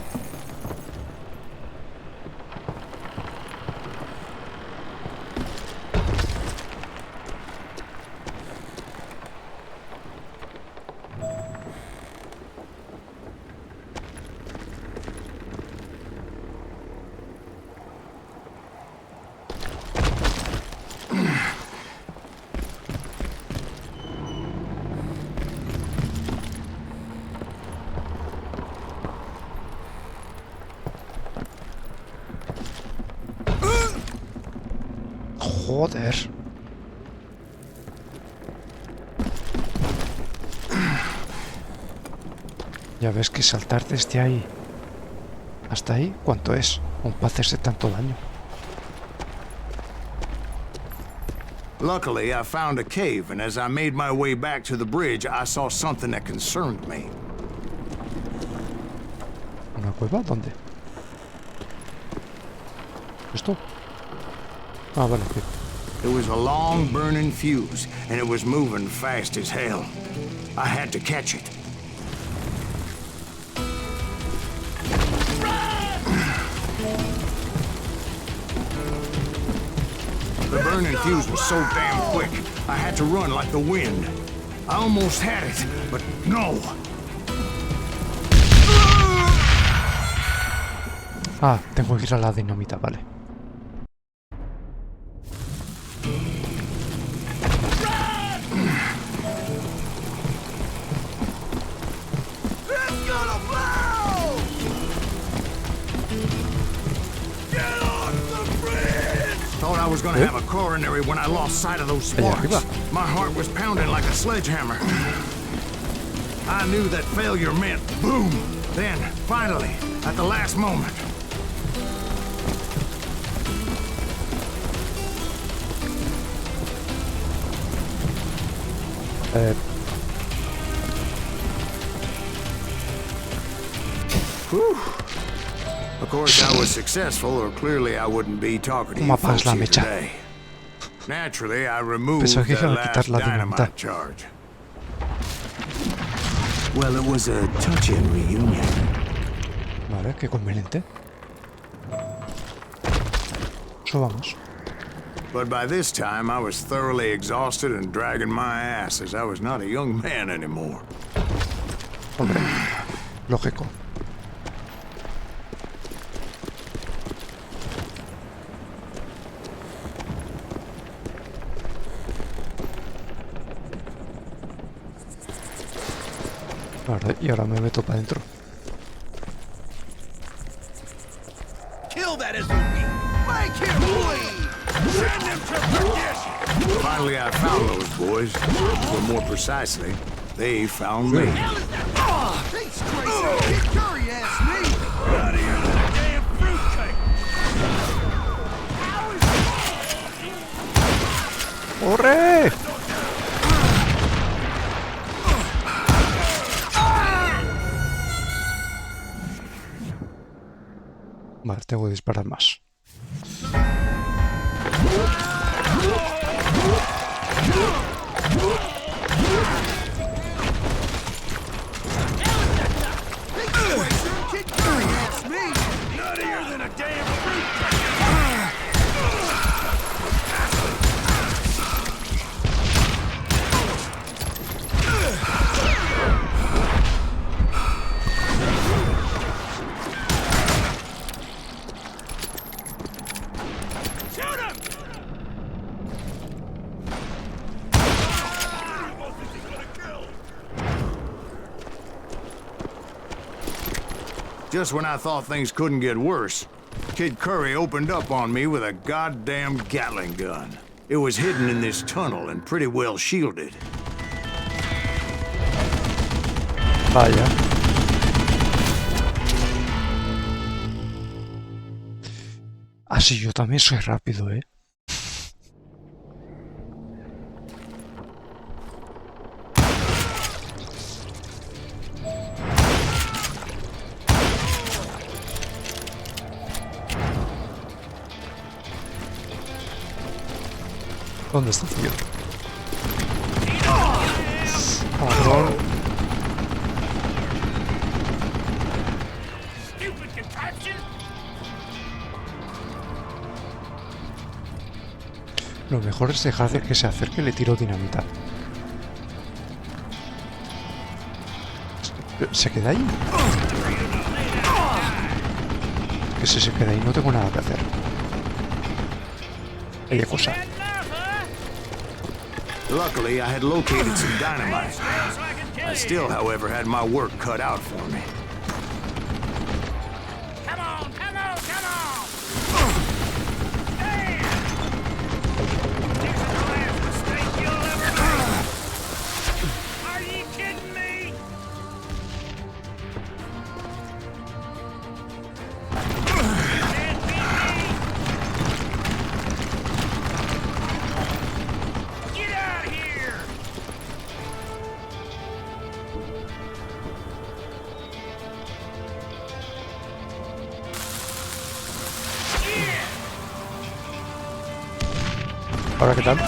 Joder. Ya ves que saltar desde ahí hasta ahí, ¿cuánto es? Aún para hacerse tanto daño. Luckily, I found a cave, and as I made my way back to the bridge, I saw something that concerned me. ¿Una cueva? ¿Dónde? ¿Esto? Ah, vale. It was a long burning fuse, and it was moving fast as hell. I had to catch it. The burning fuse was so damn quick, I had to run like the wind. I almost had it, but no. Ah, tengo que ir a la dinamita, vale. I was gonna have a coronary when I lost sight of those sparks. My heart was pounding like a sledgehammer. I knew that failure meant boom. Then, finally, at the last moment. Whew. Of course, I was successful, or clearly I wouldn't be talking to you folks here today. Naturally, I removed the last dynamite charge. Well, it was a touching reunion. Vale, qué conveniente. Subamos. But by this time, I was thoroughly exhausted and dragging my ass as I was not a young man anymore. Hombre, lógico. Vale, y ahora me meto para adentro. Kill that SOB! Make him bleed! Send him to perdition! Finally, I found those boys. Or more precisely, they found me. These crazy Kid Curry asked me! Out of here with a damn fruitcake! ¡Corre! Vale, tengo que disparar más. Just when I thought things couldn't get worse, Kid Curry opened up on me with a goddamn Gatling gun. It was hidden in this tunnel and pretty well shielded. Vaya. Así yo también soy rápido, ¿eh? ¿Dónde está, tío? Cabrón. Lo mejor es dejar de que se acerque y le tiro dinamita. ¿Se queda ahí? Que si se queda ahí no tengo nada que hacer. Hay cosa. Luckily, I had located some dynamite. I still, however, had my work cut out for me. Come on, come on, come on! Damn! This is the last mistake you'll ever make! Are you kidding me? Can't beat me! Get out of here! ¿Ahora qué tal?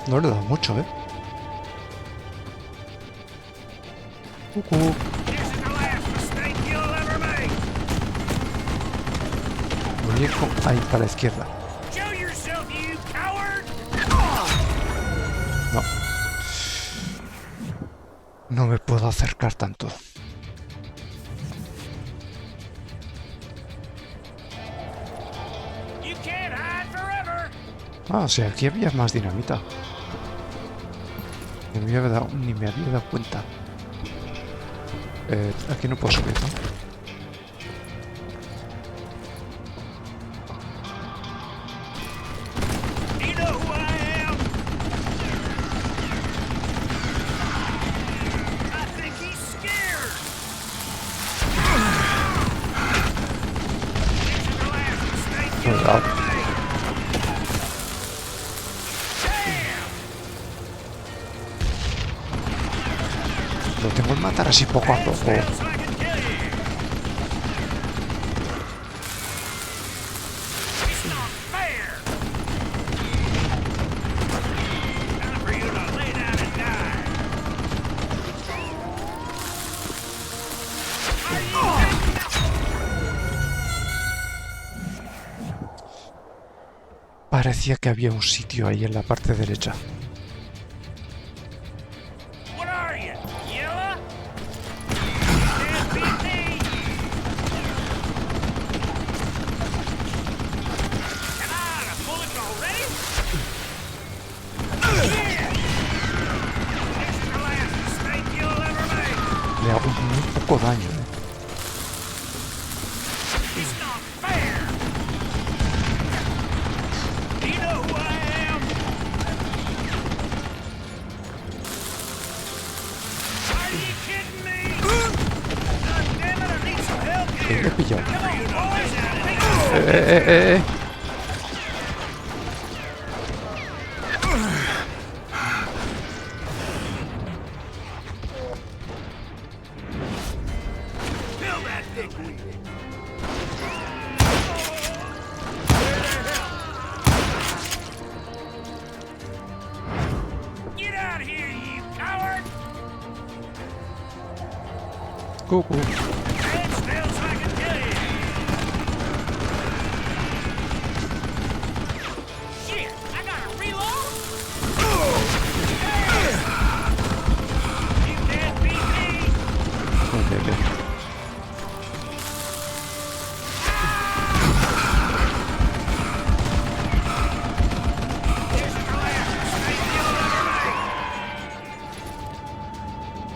No le da mucho, ¿eh? Muñeco ahí para la izquierda. No. No me puedo acercar tanto. Ah, o sea, aquí había más dinamita. Ni me había dado cuenta. Aquí no puedo subir, ¿no? Cuidado. Lo tengo que matar así poco a poco. Parecía que había un sitio ahí en la parte derecha. Le hago muy poco daño, ¿eh? Le he pillado. Cucu.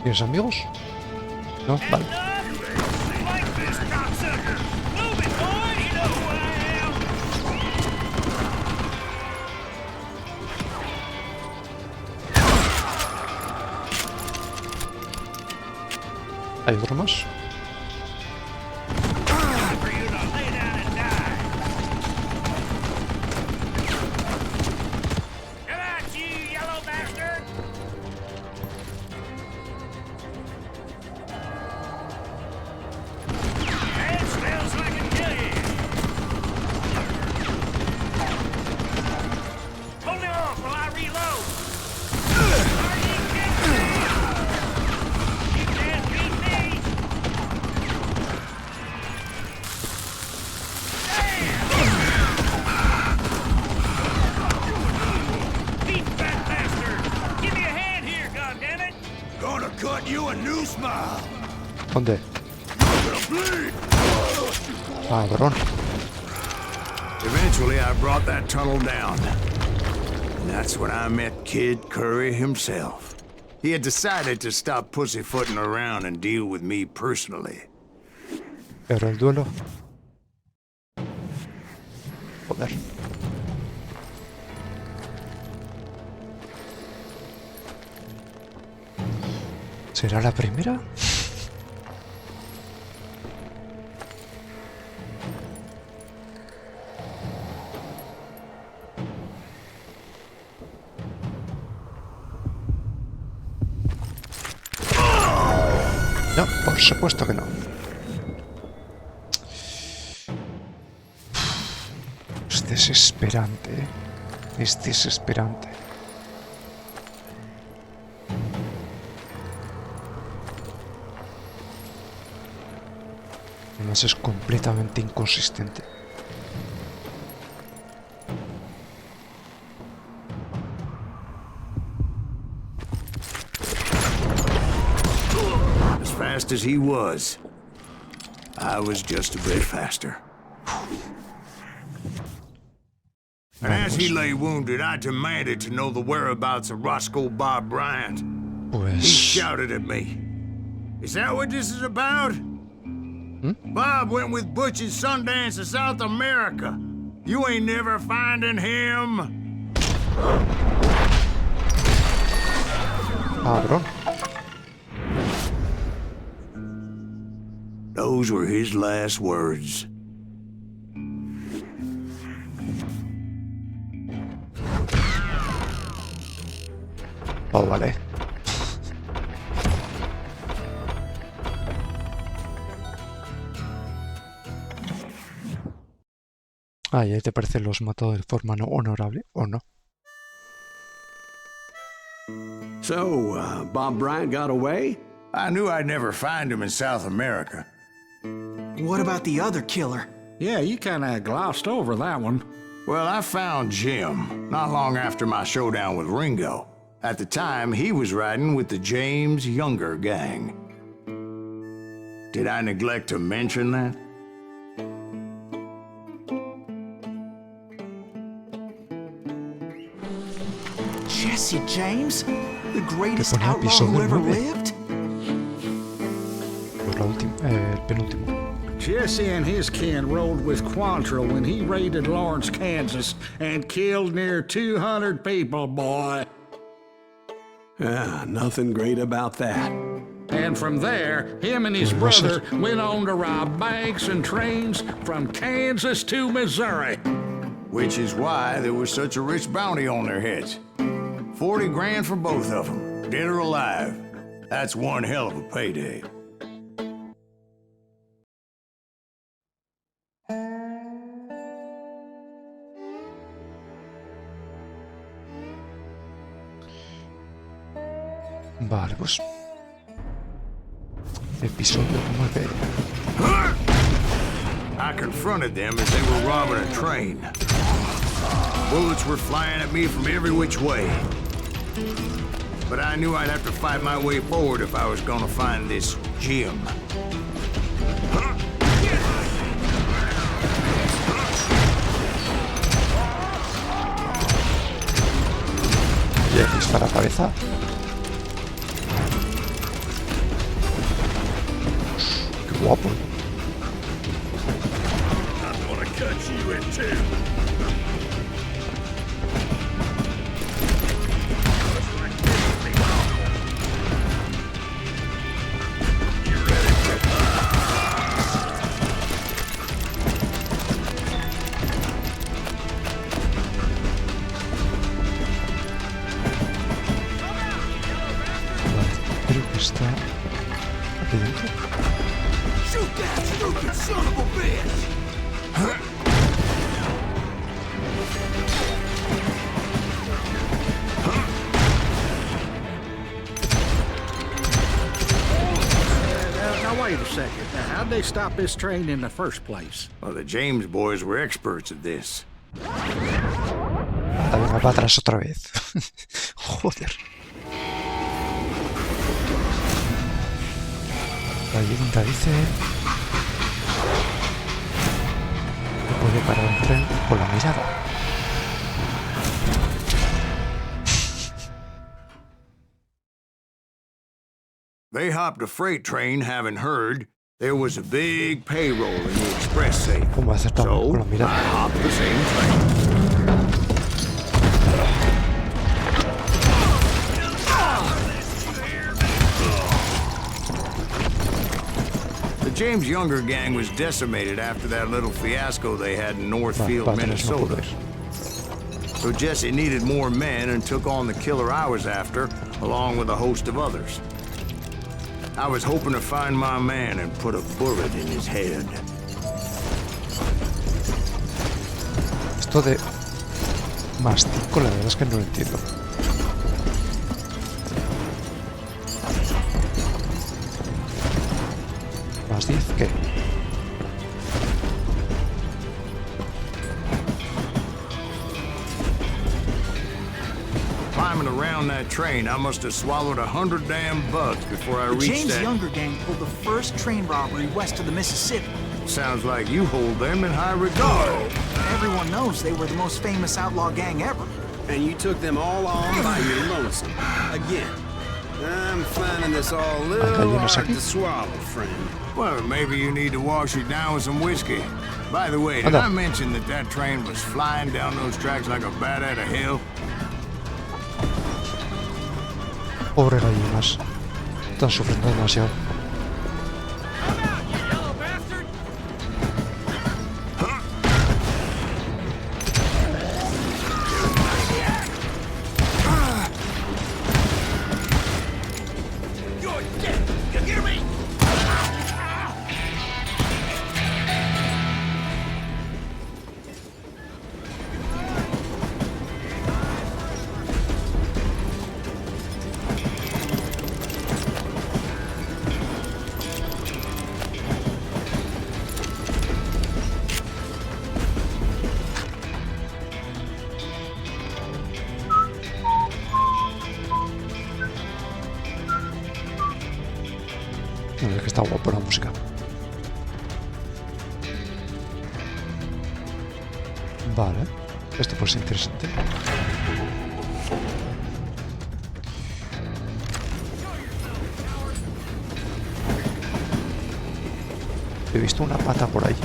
¿Tienes amigos? No, vale. ¿Hay otro más? For you to lay down and die. Come out, you yellow bastard! It smells like a kill you. Hold him off while I reload. Are you kidding me? You can't beat me. Beat that bastard! Give me a hand here, goddammit! Gonna cut you a new smile. ¿Dónde? Cabrón. Eventually, I brought that tunnel down. And that's when I met Kid Curry himself. He had decided to stop pussyfooting around and deal with me personally. Pero el duelo. Joder. ¿Será la primera? No, por supuesto que no. Es desesperante, ¿eh? Es desesperante. Además es completamente inconsistente. As fast as he was, I was just a bit faster. And as he lay wounded, I demanded to know the whereabouts of Roscoe Bob Bryant. He Pues... shouted at me. Is that what this is about? Bob went with Butch and Sundance to South America. You ain't never finding him. Cabrón. Those were his last words. Oh, vale. Ah, ¿y ahí te parece los mató de forma no honorable o no? So, Bob Bryant got away? I knew I'd never find him in South America. What about the other killer? Yeah, you kind of glossed over that one. Well, I found Jim not long after my showdown with Ringo. At the time, he was riding with the James Younger gang. Did I neglect to mention that? Jesse James? The greatest ponía outlaw episodio who ever 9. lived? Pues la última, el penúltimo. Jesse and his kin rode with Quantrill when he raided Lawrence, Kansas, and killed near 200 people, boy. Ah, nothing great about that. And from there, him and his brother went on to rob banks and trains from Kansas to Missouri. Which is why there was such a rich bounty on their heads. 40 grand for both of them, dead or alive. That's one hell of a payday. Vale, pues... Episodio 9. I confronted them as they were robbing a train. Bullets were flying at me from every which way. But I knew I'd have to fight my way forward if I was gonna find this Jim. Y aquí está la cabeza. Qué guapo. I'm gonna cut you in two. You ready? Está aquí dentro. Shoot that stupid son of a bitch! Now, wait a second. How'd they stop this train in the first place? Well, the James boys were experts at this. A ver, va para atrás otra vez. Joder. La leyenda dice que puede parar un tren con la mirada. They hopped a freight train having heard there was a big payroll in the express safe. ¿Cómo acertamos So, con la I mirada? hopped the same train. The James Younger gang was decimated after that little fiasco they had in Northfield, Minnesota. So Jesse needed more men and took on the killer I was after, along with a host of others. I was hoping to find my man and put a bullet in his head. Esto de más 5, la verdad es que no lo entiendo. Más 10, ¿qué? Climbing around that train, I must have swallowed 100 damn bugs before I The reached James that. Younger gang pulled the first train robbery west of the Mississippi. Sounds like you hold them in high regard. Everyone knows they were the most famous outlaw gang ever. And you took them all on by your lonesome. Again. I'm finding this all a little hard to swallow, friend. Well, maybe you need to wash it down with some whiskey. By the way, did I mention that train was flying down those tracks like a bat out of hell? Pobre gallinas. Están sufriendo demasiado. No, es que está guapo la música. Vale, esto puede ser interesante. He visto una pata por ahí.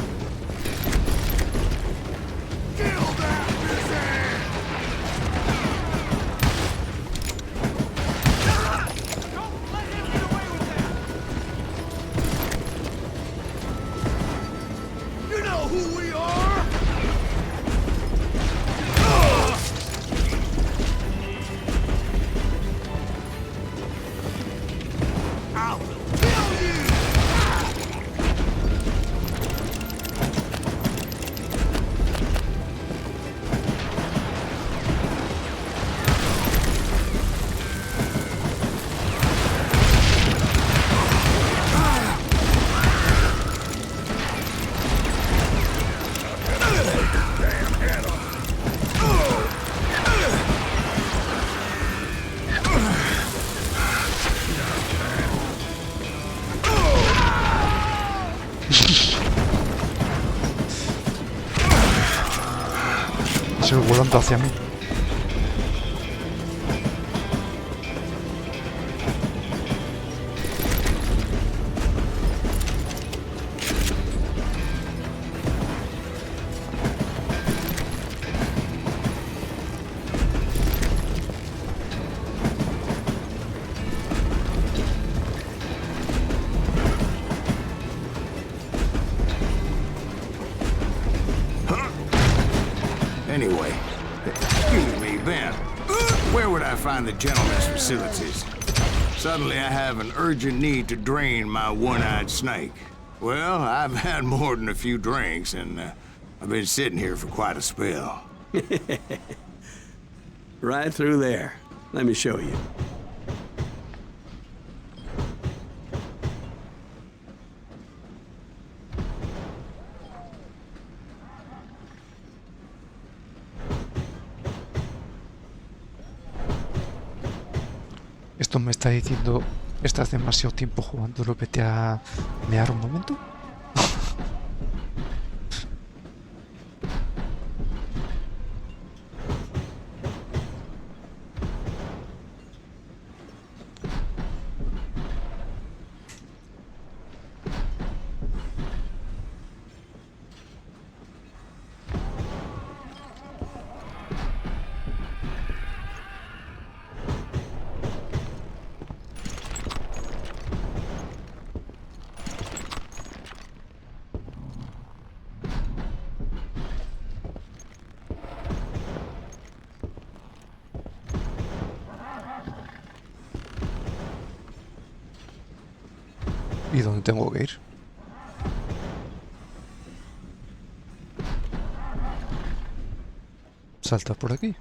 Se ve volando hacia mí. Anyway, excuse me, Ben. Where would I find the gentleman's facilities? Suddenly I have an urgent need to drain my one-eyed snake. Well, I've had more than a few drinks, and I've been sitting here for quite a spell. Right through there. Let me show you. Esto me está diciendo, estás demasiado tiempo jugándolo, vete a mear un momento. ¿Y dónde tengo que ir? Salta por aquí.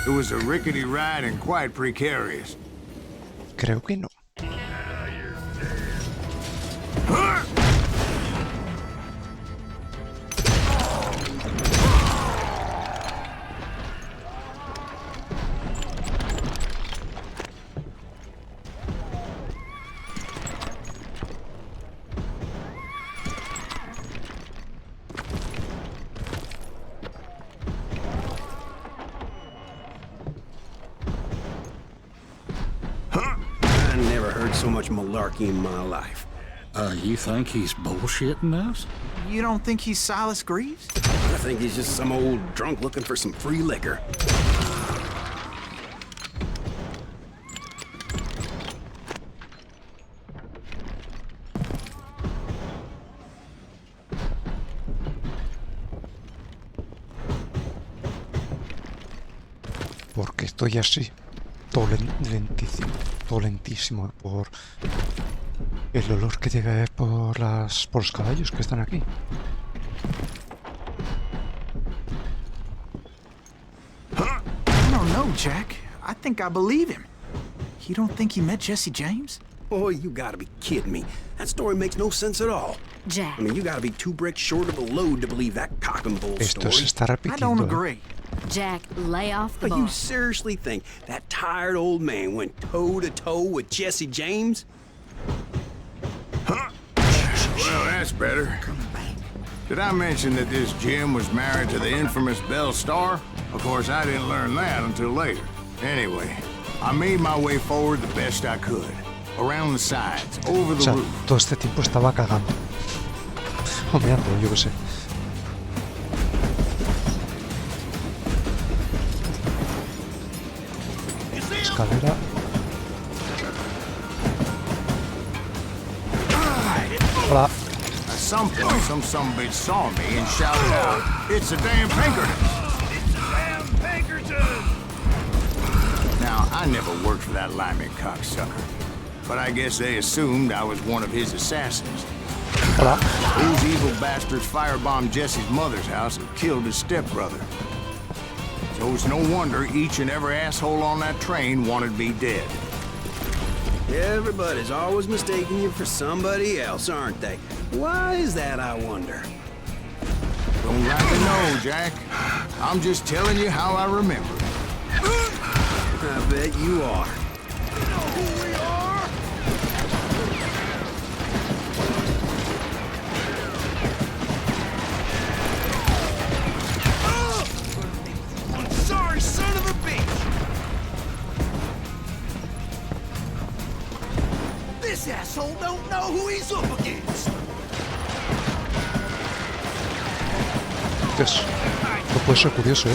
It was a rickety ride and quite precarious. Creo que no. I never heard so much malarkey in my life. You think he's bullshitting us? You don't think he's Silas Greaves? I think he's just some old drunk looking for some free liquor. Porque estoy así, todo lentísimo por el olor que debe haber por los caballos que están aquí. I don't know, Jack. I think I believe him. You don't think he met Jesse James? Oh, you gotta be kidding me. That story makes no sense at all. Jack. I mean, you gotta be 2 bricks short of a load to believe that cock and bull Esto se story. está I don't repitiendo. agree. Jack, lay off the But you bar. seriously think that tired old man went toe-to-toe with Jesse James? Well, that's better. Did I mention that this Jim was married to the infamous Belle Starr? Of course, I didn't learn that until later. Anyway, I made my way forward the best I could. Around the sides, over O the sea, roof. todo este tiempo estaba cagando. O meando, yo qué sé. Escalera. Hola. At some point, some bitch saw me and shouted out, "It's a damn Pinkerton!" It's a damn Pinkerton! Now, I never worked for that limey cocksucker, but I guess they assumed I was one of his assassins. Hola. Those evil bastards firebombed Jesse's mother's house and killed his stepbrother. So it's no wonder each and every asshole on that train wanted me dead. Everybody's always mistaking you for somebody else, aren't they? Why is that, I wonder? Don't rightly know, Jack. I'm just telling you how I remember. I bet you are. You know who we are? One sorry son of a bitch! This asshole don't know who he's up against! Dios. Esto puede ser curioso, ¿eh?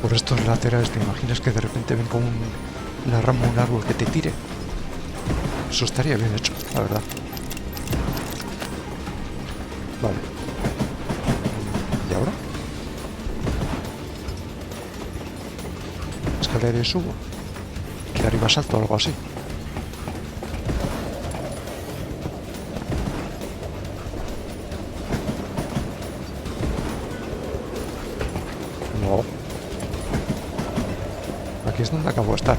Por estos laterales, ¿te imaginas que de repente ven con una rama o un árbol que te tire? Eso estaría bien hecho, la verdad. Vale. ¿Y ahora? Escalera y subo. Que arriba salto o algo así. No. Aquí es donde acabo de estar.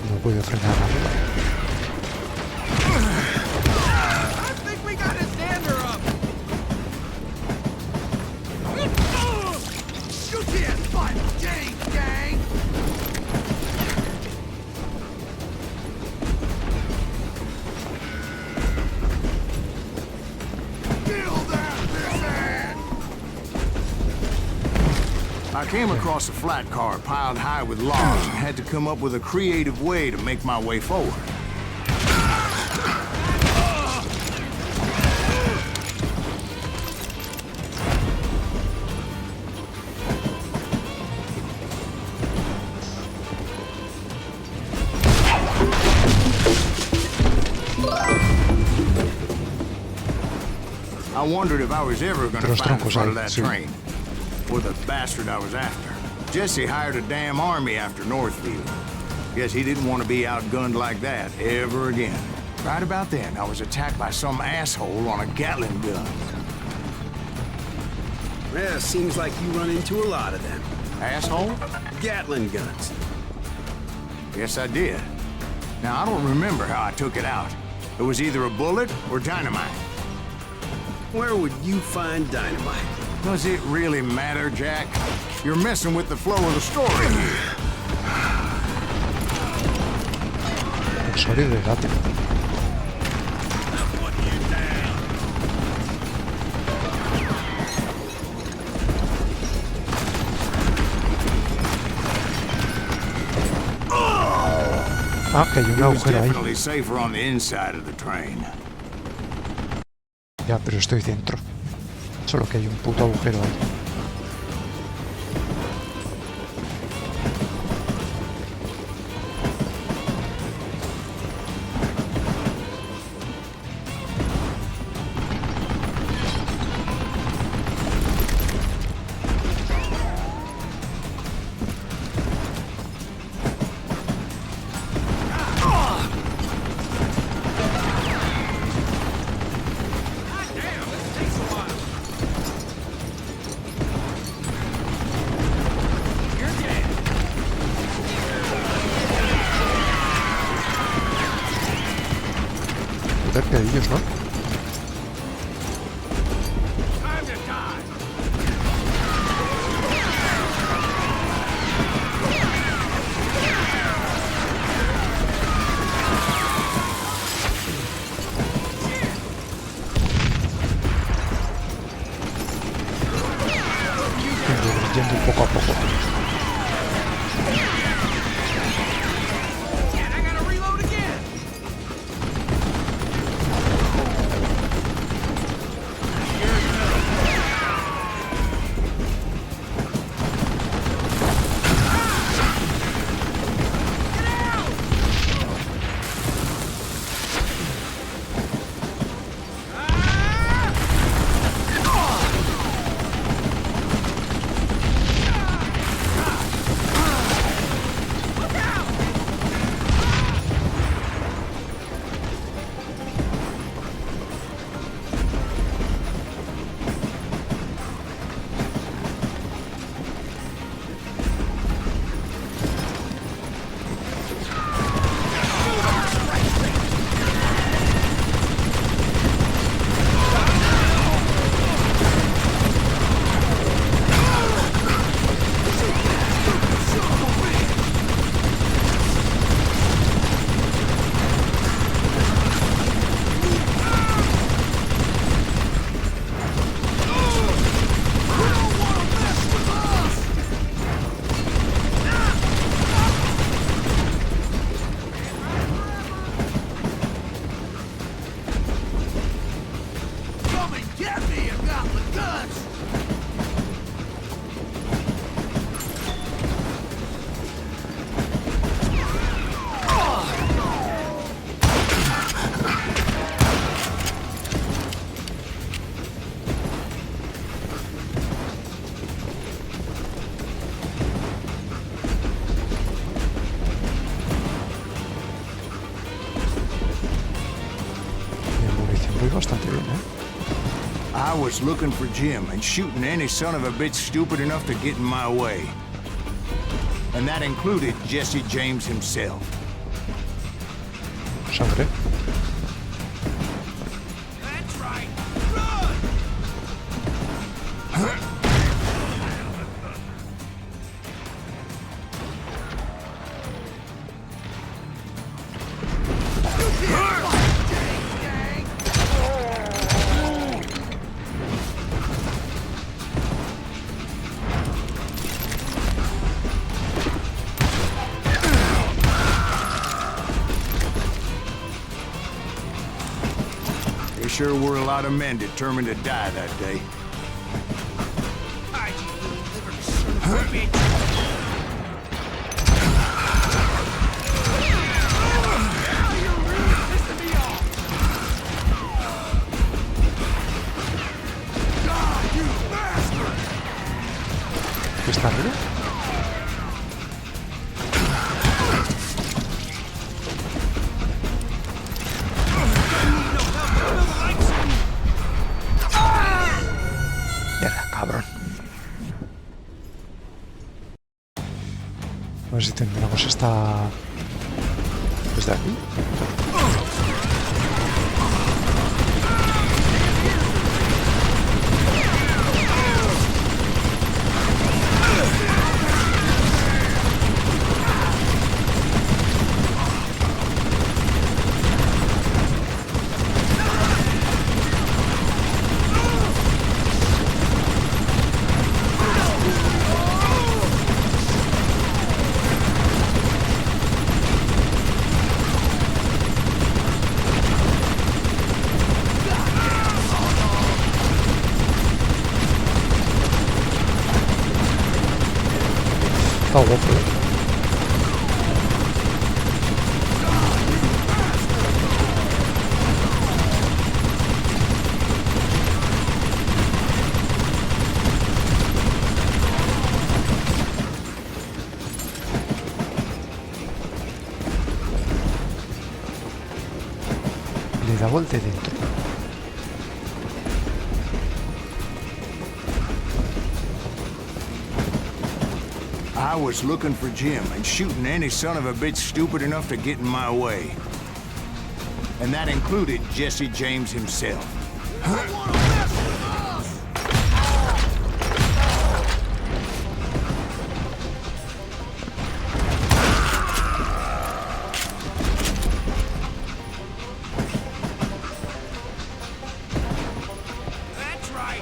No puedo frenar arriba. I came across a flat car piled high with logs and had to come up with a creative way to make my way forward. I wondered if I was ever going to find the front of that train. Or the bastard I was after. Jesse hired a damn army after Northfield. Guess he didn't want to be outgunned like that ever again. Right about then, I was attacked by some asshole on a Gatling gun. Well, seems like you run into a lot of them. Asshole? Gatling guns. Yes, I did. Now, I don't remember how I took it out. It was either a bullet or dynamite. Where would you find dynamite? Does it really matter, Jack? You're messing with the flow of the story here. Sorry, de gato. Ah, que hay un agujero ahí. Definitely safer on the inside of the train. Ya, pero estoy dentro. Solo que hay un puto agujero ahí. Cerca de ellos, ¿no? Yendo poco a poco. I was looking for Jim and shooting any son of a bitch stupid enough to get in my way. And that included Jesse James himself. Sangre. That's right. There sure were a lot of men determined to die that day. I liver son of a bitch. ¿Qué está arriba? Mierda, cabrón. A ver si terminamos esta... desde aquí. Está guapo, Le daba el de dentro. I was looking for Jim and shooting any son of a bitch stupid enough to get in my way. And that included Jesse James himself. That's right.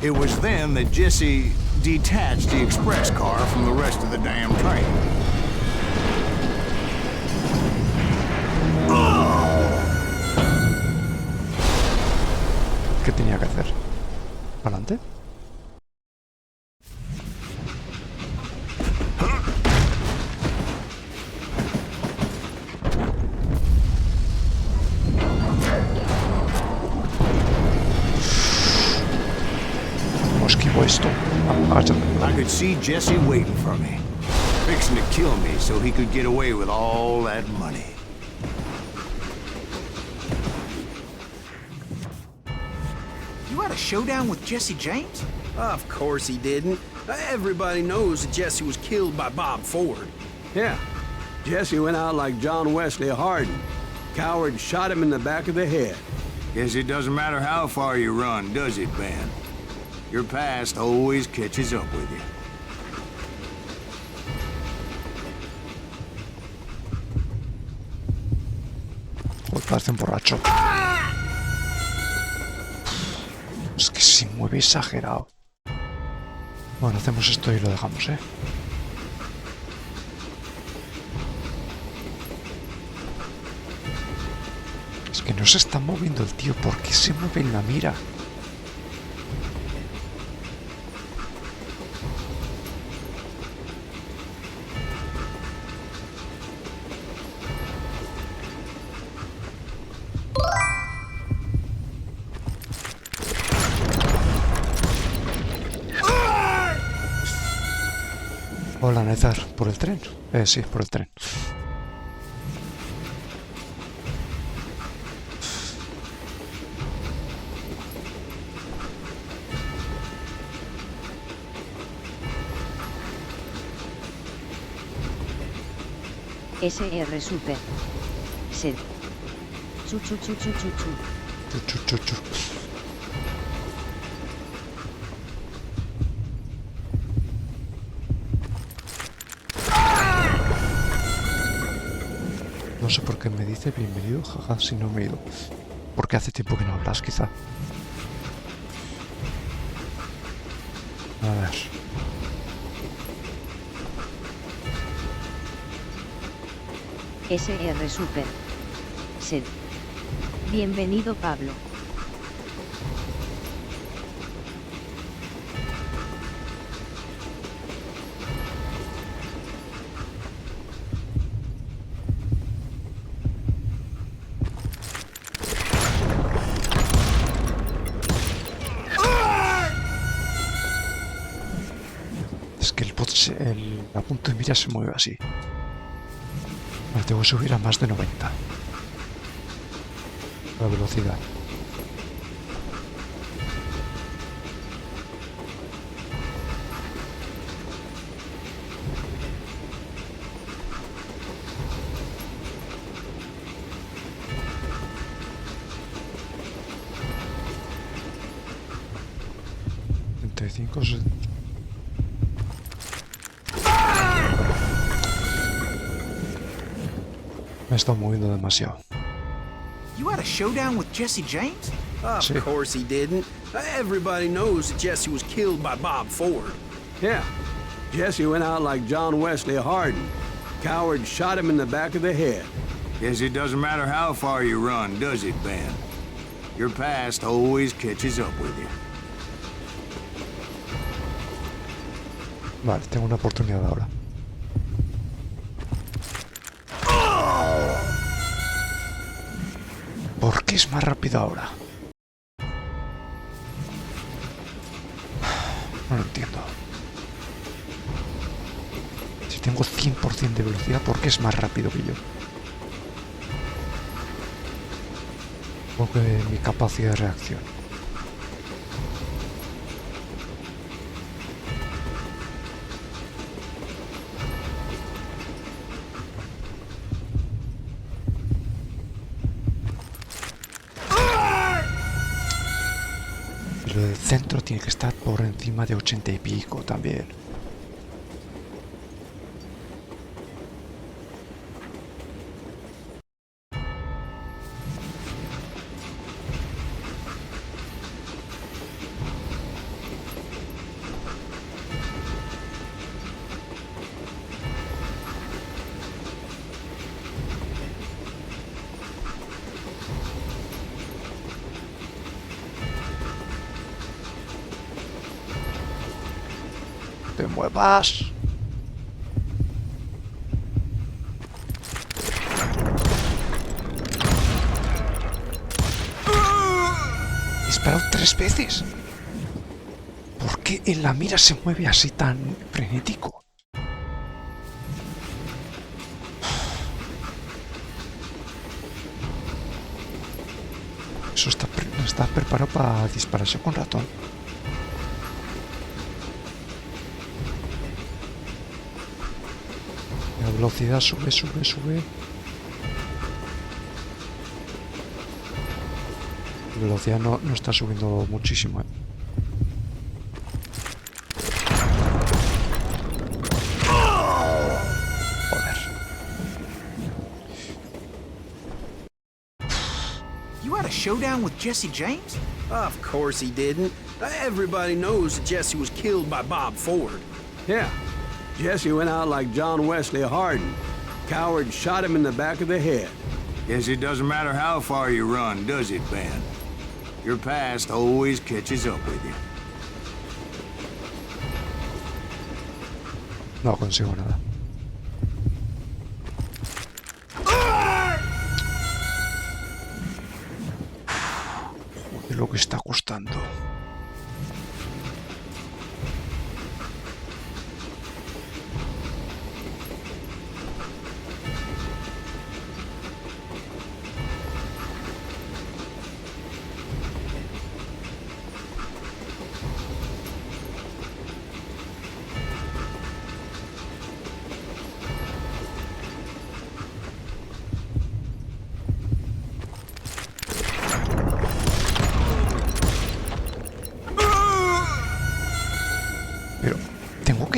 It was then that Jesse detached the express car from the rest of the damn train. ¿Qué tenía que hacer? ¿Para adelante? ¿Cómo esquivo esto? I could see Jesse waiting for me, fixing to kill me so he could get away with all that money. You had a showdown with Jesse James? Of course he didn't. Everybody knows that Jesse was killed by Bob Ford. Yeah. Jesse went out like John Wesley Hardin. Coward shot him in the back of the head. Guess it doesn't matter how far you run, does it, Ben? Your past always catches up with you. Pues parece un borracho. Es que se mueve exagerado. Bueno, hacemos esto y lo dejamos, ¿eh? Es que no se está moviendo el tío. ¿Por qué se mueve en la mira? Hola, Nezar. ¿Por el tren? Sí, por el tren. SR Super. Sed. Chu chu chu chu chu chu. Chu, chu, chu, chu. No sé por qué me dice bienvenido, jaja, si no me he ido. Porque hace tiempo que no hablas, quizá. A ver. SR Super. Sed. Bienvenido, Pablo. Es que la punta de mira se mueve así. Me tengo que subir a más de 90. La velocidad. Me he estado moviendo demasiado. You had a showdown with Jesse James? Of course he didn't. Everybody knows that Jesse was killed by Bob Ford. Yeah. Jesse went out like John Wesley Hardin. Coward shot him in the back of the head. Guess it doesn't matter how far you run, does it, Ben? Your past always catches up with you. Vale, tengo una oportunidad ahora. ¿Por qué es más rápido ahora? No lo entiendo. Si tengo 100% de velocidad, ¿por qué es más rápido que yo? Porque mi capacidad de reacción. Y lo del centro tiene que estar por encima de 80 y pico también. ¡Te muevas! He disparado 3 veces. ¿Por qué en la mira se mueve así tan frenético? Eso está preparado para dispararse con ratón. La velocidad sube, sube, sube. La velocidad no está subiendo muchísimo, Joder. You had a showdown with Jesse James? Of course he didn't. Everybody knows that Jesse was killed by Bob Ford. Yeah. Jesse went out like John Wesley Hardin. Coward shot him in the back of the head. Guess it doesn't matter how far you run, does it, Ben? Your past always catches up with you. No consigo nada. Joder, lo que está costando.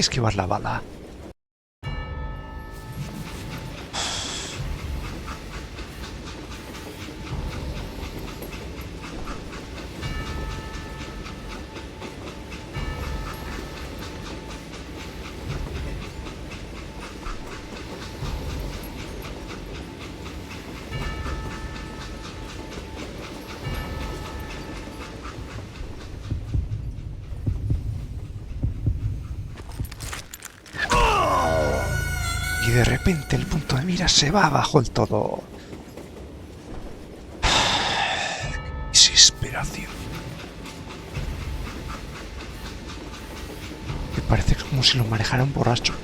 que esquivar la bala. Y de repente el punto de mira se va abajo del todo. Desesperación. Me parece como si lo manejara un borracho.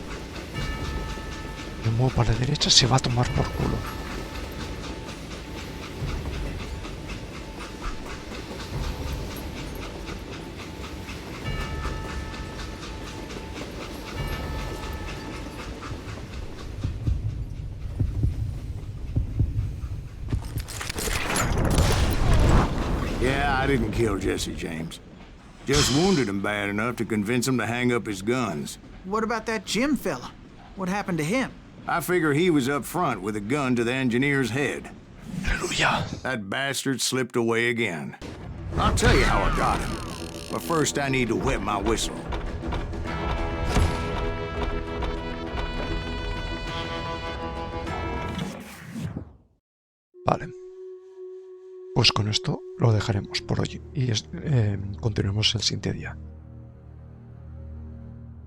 Me muevo para la derecha, se va a tomar por culo. Yeah, I didn't kill Jesse James. Just wounded him bad enough to convince him to hang up his guns. What about that Jim fella? What happened to him? I figure he was up front with a gun to the engineer's head. Aleluya. That bastard slipped away again. I'll tell you how I got him. But first I need to wet my whistle. Vale. Pues con esto lo dejaremos por hoy y continuemos el siguiente día.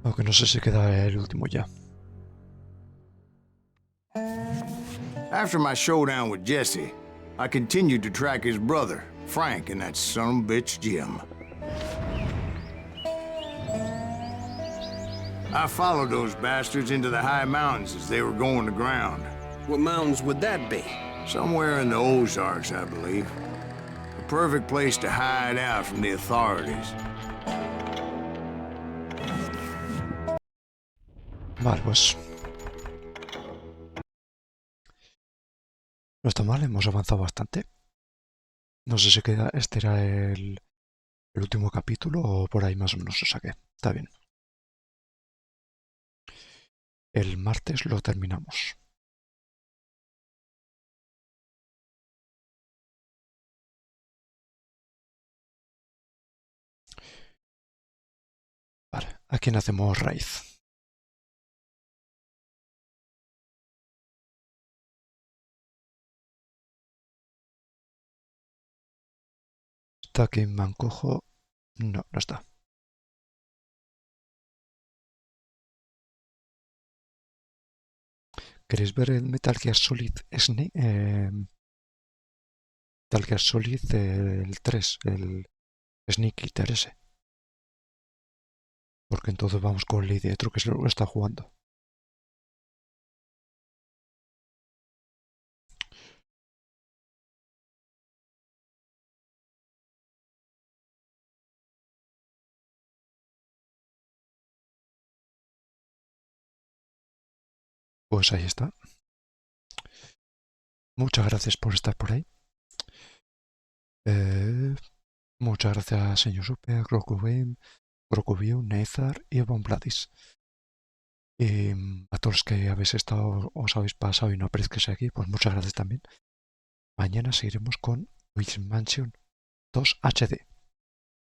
Aunque no sé si queda el último ya. After my showdown with Jesse, I continued to track his brother, Frank, and that son of a bitch Jim. I followed those bastards into the high mountains as they were going to ground. What mountains would that be? Somewhere in the Ozarks, I believe. A perfect place to hide out from the authorities. Vale, pues... No está mal, hemos avanzado bastante. No sé si queda, este era el último capítulo o por ahí más o menos, o sea que está bien. El martes lo terminamos. Vale, ¿a quién hacemos raíz? ¿Está aquí en Mancojo? No, no está. ¿Queréis ver el Metal Gear Solid Snake? Metal Gear Solid el 3, el Snake Eater ese. Porque entonces vamos con el otro que se lo está jugando. Pues ahí está. Muchas gracias por estar por ahí. Muchas gracias, señor Super, Crocubio, Nezar y Von Bladis. Y a todos los que habéis estado, os habéis pasado y no aparezcáis aquí, pues muchas gracias también. Mañana seguiremos con Luis Mansion 2 HD.